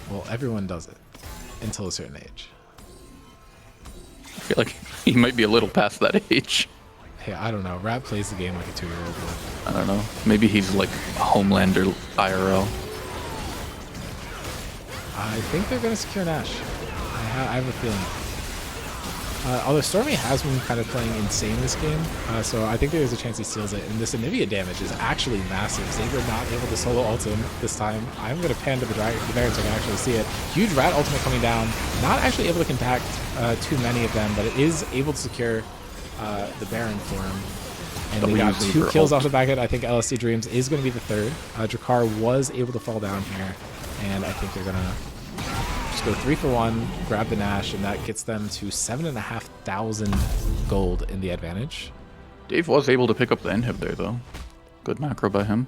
Well, everyone does it until a certain age. I feel like he might be a little past that age. Hey, I don't know. Rat plays the game like a 2-year-old would. I don't know. Maybe he's like Homelander IRL. I think they're gonna secure Nash. I have a feeling. Although Stormy has been kind of playing insane this game, so I think there's a chance he steals it. And this Anivia damage is actually massive. Saber not able to solo ult him this time. I'm going to pan to the Baron so I can actually see it. Huge Rat ultimate coming down. Not actually able to contact too many of them, but it is able to secure the Baron for him. And they got 2 kills off the back of it. I think LSD Dreams is going to be the third. Drakkar was able to fall down here, and I think they're going to just go 3 for 1, grab the Nash, and that gets them to 7,500 gold in the advantage. Dave was able to pick up the inhib there, though. Good macro by him.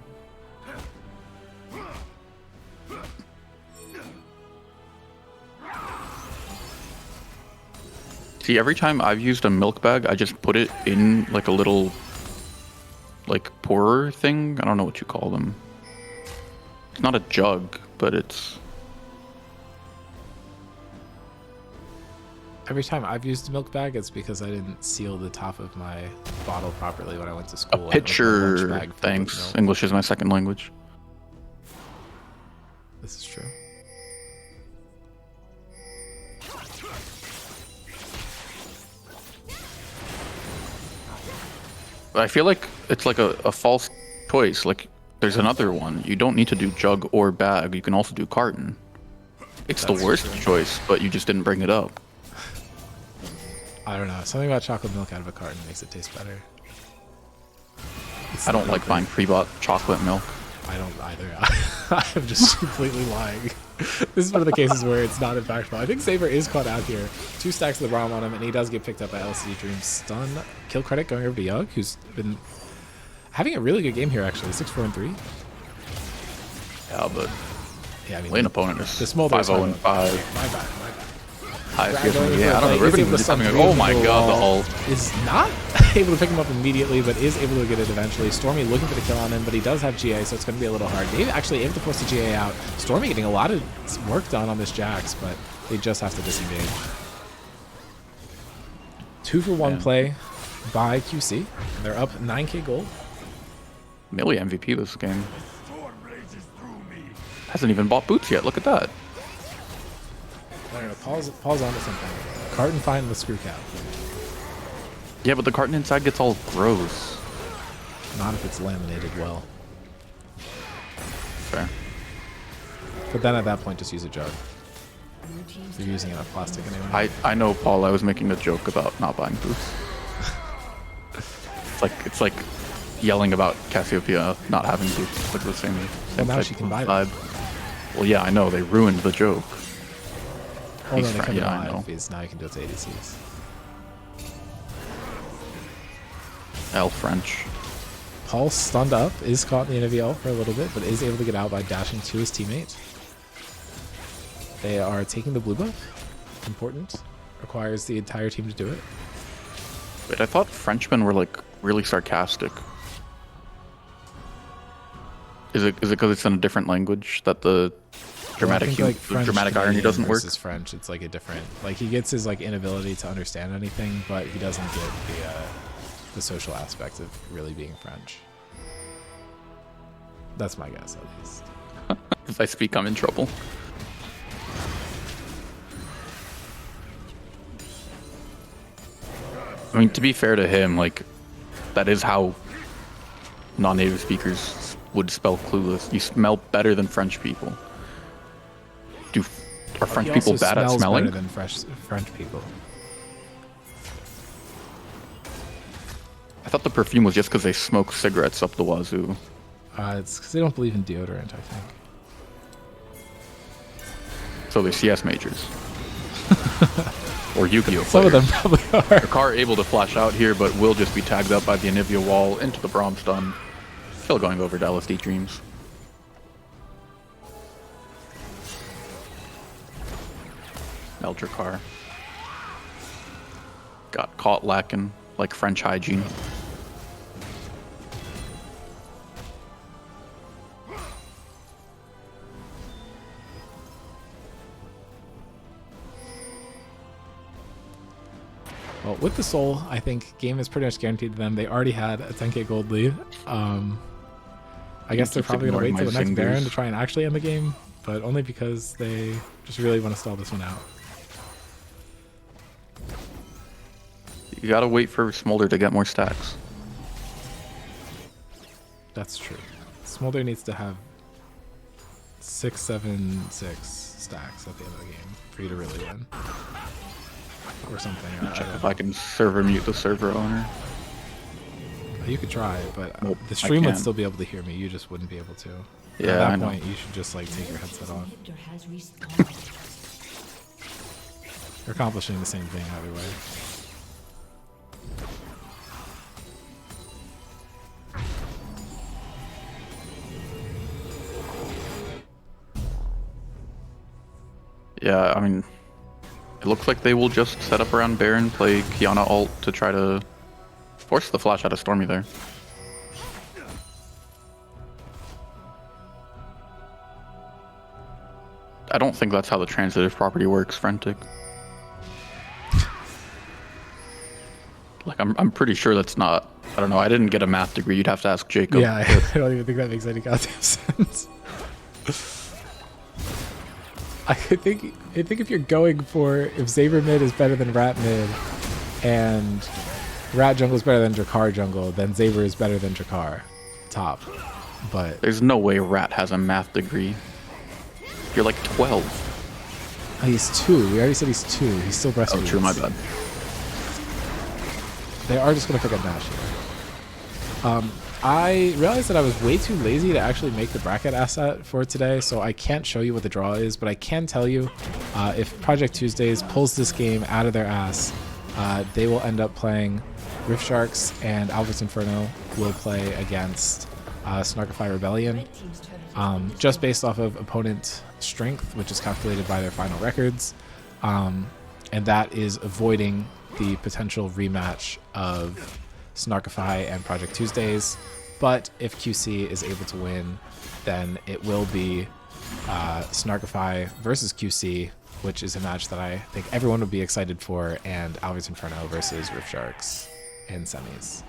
See, every time I've used a milk bag, I just put it in like a little, like, pourer thing. I don't know what you call them. It's not a jug, but it's... Every time I've used a milk bag, it's because I didn't seal the top of my bottle properly when I went to school. A pitcher, thanks. English is my second language. This is true. But I feel like it's like a false choice. Like, there's another one. You don't need to do jug or bag. You can also do carton. It's the worst choice, but you just didn't bring it up. I don't know. Something about chocolate milk out of a carton makes it taste better. I don't like buying pre-bought chocolate milk. I don't either. I'm just completely lying. This is one of the cases where it's not impactful. I think Saber is caught out here. 2 stacks of the Braum on him, and he does get picked up by LCD Dream. Stun. Kill credit going over to Yug, who's been having a really good game here, actually. 6-4-3. Yeah, but yeah, I mean, lane opponent is the Smolder 5-0-5. My bad. I don't know. Ribbon was coming. Oh my god, the ult is not able to pick him up immediately, but is able to get it eventually. Stormy looking for the kill on him, but he does have GA, so it's going to be a little hard. Dave actually able to force the GA out. Stormy getting a lot of work done on this Jax, but they just have to disengage. 2 for 1 play by QC. They're up 9k gold. Millie MVP this game. Hasn't even bought boots yet. Look at that. I don't know. Paul's onto something. Carton find the screw cap. Yeah, but the carton inside gets all gross. Not if it's laminated well. Fair. But then at that point, just use a jug. You're using it on plastic anyway. I know, Paul. I was making a joke about not buying boots. it's like yelling about Cassiopeia not having boots. It's like the same. Well, now she can buy them. Well, yeah, I know. They ruined the joke. Well, then it Yeah, I know. Now you can do it to ADCs. L French. Paul stunned up, is caught in the NVL for a little bit, but is able to get out by dashing to his teammate. They are taking the blue buff. Important. Requires the entire team to do it. Wait, I thought Frenchmen were like really sarcastic. Is it because it's in a different language that the dramatic dramatic irony doesn't work? French, it's like a different. Like he gets his like inability to understand anything, but he doesn't get the social aspect of really being French. That's my guess, at least. If I speak, I'm in trouble. I mean, to be fair to him, like, that is how non-native speakers would spell clueless. You smell better than French people. Are French people bad at smelling? Better than French people. I thought the perfume was just because they smoke cigarettes up the wazoo. It's because they don't believe in deodorant, I think. So they're CS majors. Or Yu-Gi-Oh! Some of them probably are. Drakkar able to flash out here, but will just be tagged up by the Anivia wall into the Braum stun. Still going over to LSD Dreams. Drakkar got caught lacking like French hygiene. Well, with the soul, I think game is pretty much guaranteed to them. They already had a 10k gold lead. I guess they're probably going to wait till the next Baron to try and actually end the game, but only because they just really want to stall this one out. You gotta wait for Smolder to get more stacks. That's true. Smolder needs to have 6, 7, 6 stacks at the end of the game for you to really win. Or something. Check if I can server mute the server owner. You could try, but Nope, the I stream would can't. still be able to hear me. You just wouldn't be able to. Yeah, At that I know. point, you should just like take your headset off. Inhibitor has respawned. You're accomplishing the same thing either way. Yeah, I mean, it looks like they will just set up around Baron, play Kiana ult to try to force the flash out of Stormy there. I don't think that's how the transitive property works, Frantic. Like, I'm pretty sure that's not. I don't know. I didn't get a math degree. You'd have to ask Jacob. Yeah, I don't even think that makes any goddamn sense. I think if you're going for if Saber mid is better than Rat mid, and Rat jungle is better than Drakkar jungle, then Saber is better than Drakkar top. But There's no way Rat has a math degree. You're like 12. he's 2. We already said he's 2. He's still breastfeeds. Oh, true. My bad. They are just going to pick up Nash here. I realized that I was way too lazy to actually make the bracket asset for today, so I can't show you what the draw is, but I can tell you if Project Tuesdays pulls this game out of their ass, they will end up playing Rift Sharks, and Alvis Inferno will play against Snarkify Rebellion, Red team's turret has been just based off of opponent strength, which is calculated by their final records, and that is avoiding the potential rematch of Snarkify and Project Tuesdays. But if QC is able to win, then it will be Snarkify versus QC, which is a match that I think everyone would be excited for, and Alvis Inferno versus Rift Sharks in semis.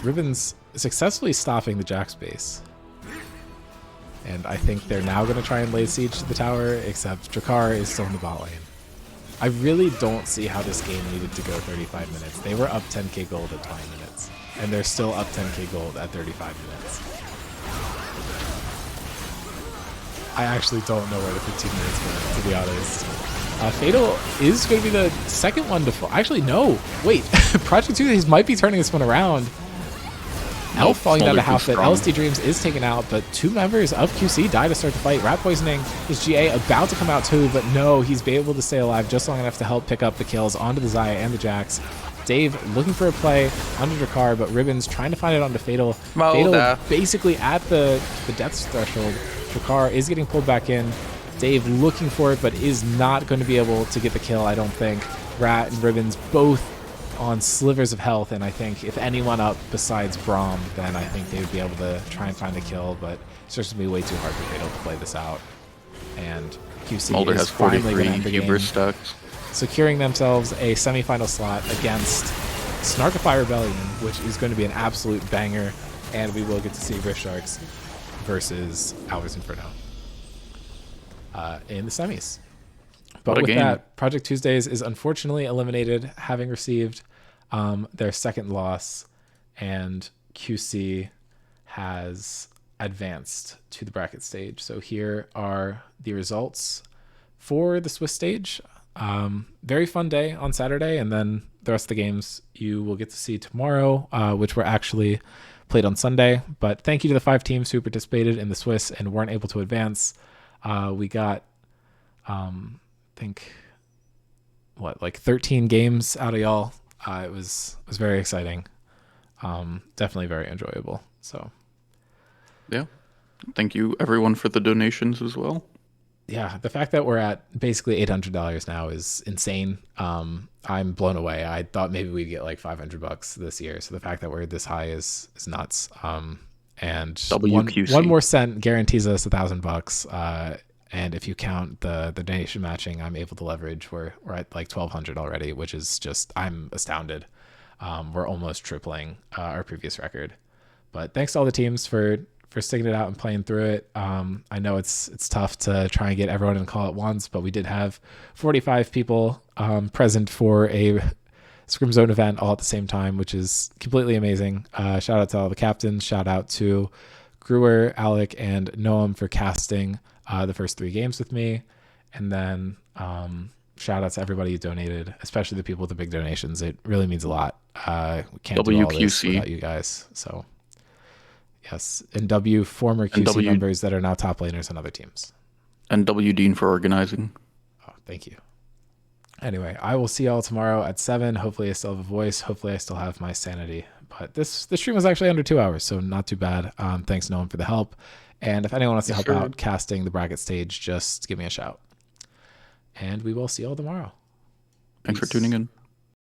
Ribbon's successfully stopping the Jack space. And I think they're now going to try and lay siege to the tower, except Drakkar is still in the bot lane. I really don't see how this game needed to go 35 minutes. They were up 10k gold at 20 minutes, and they're still up 10k gold at 35 minutes. I actually don't know where the 15 minutes went, to be honest. Fatal is going to be the second one to fall. Actually, no. Wait. Project Tuesdays might be turning this one around. Nope, Elf falling down to Smolder's too half, but strong. LSD Dreams is taken out, but 2 members of QC die to start the fight. Rat Poisoning is GA about to come out too, but no, he's been able to stay alive just long enough to help pick up the kills onto the Xayah and the Jax. Dave looking for a play under Drakkar, but Ribbons trying to find it onto Fatal. Fatal basically at the death threshold. Drakkar is getting pulled back in. Dave looking for it, but is not going to be able to get the kill, I don't think. Rat and Ribbons both on slivers of health, and I think if anyone up besides Braum, then I think they would be able to try and find a kill, but it's just going to be way too hard for Fatal to play this out. And QC Smolder is has finally 43 going to end the game, hubris stacks. securing themselves a semifinal slot against Snarkify Rebellion, which is going to be an absolute banger, and we will get to see Rift Sharks versus Alvis Inferno in the semis. But What a with game. that, Project Tuesdays is unfortunately eliminated, having received their second loss, and QC has advanced to the bracket stage. So here are the results for the Swiss stage. Very fun day on Saturday, and then the rest of the games you will get to see tomorrow, which were actually played on Sunday. But thank you to the 5 teams who participated in the Swiss and weren't able to advance. We got, I think, like 13 games out of y'all. It was very exciting. Definitely very enjoyable. So Yeah. Thank you, everyone, for the donations as well. yeah, the fact that we're at basically $800 now is insane. I'm blown away. I thought maybe we'd get like $500 this year. So the fact that we're this high is nuts. And WQC. one more cent guarantees us $1,000. And if you count the donation matching, I'm able to leverage. We're at like 1,200 already, which is just, I'm astounded. We're almost tripling our previous record. But thanks to all the teams for for sticking it out and playing through it. I know it's tough to try and get everyone in the call at once, but we did have 45 people present for a Scrim Zone event all at the same time, which is completely amazing. Shout out to all the captains. Shout out to Gruer, Alec, and Noam for casting the first 3 games with me. And then shout out to everybody who donated, especially the people with the big donations. It really means a lot. We can't do all this WQC. without you guys. So yes, and W former QC members that are now top laners on other teams. And W Dean for organizing. Oh, thank you. Anyway, I will see y'all tomorrow at 7. Hopefully I still have a voice. Hopefully I still have my sanity. But this stream was actually under 2 hours, so not too bad. Thanks, Noam, for the help. And if anyone wants to help out casting the bracket stage, just give me a shout. And we will see y'all tomorrow. Thanks for tuning in.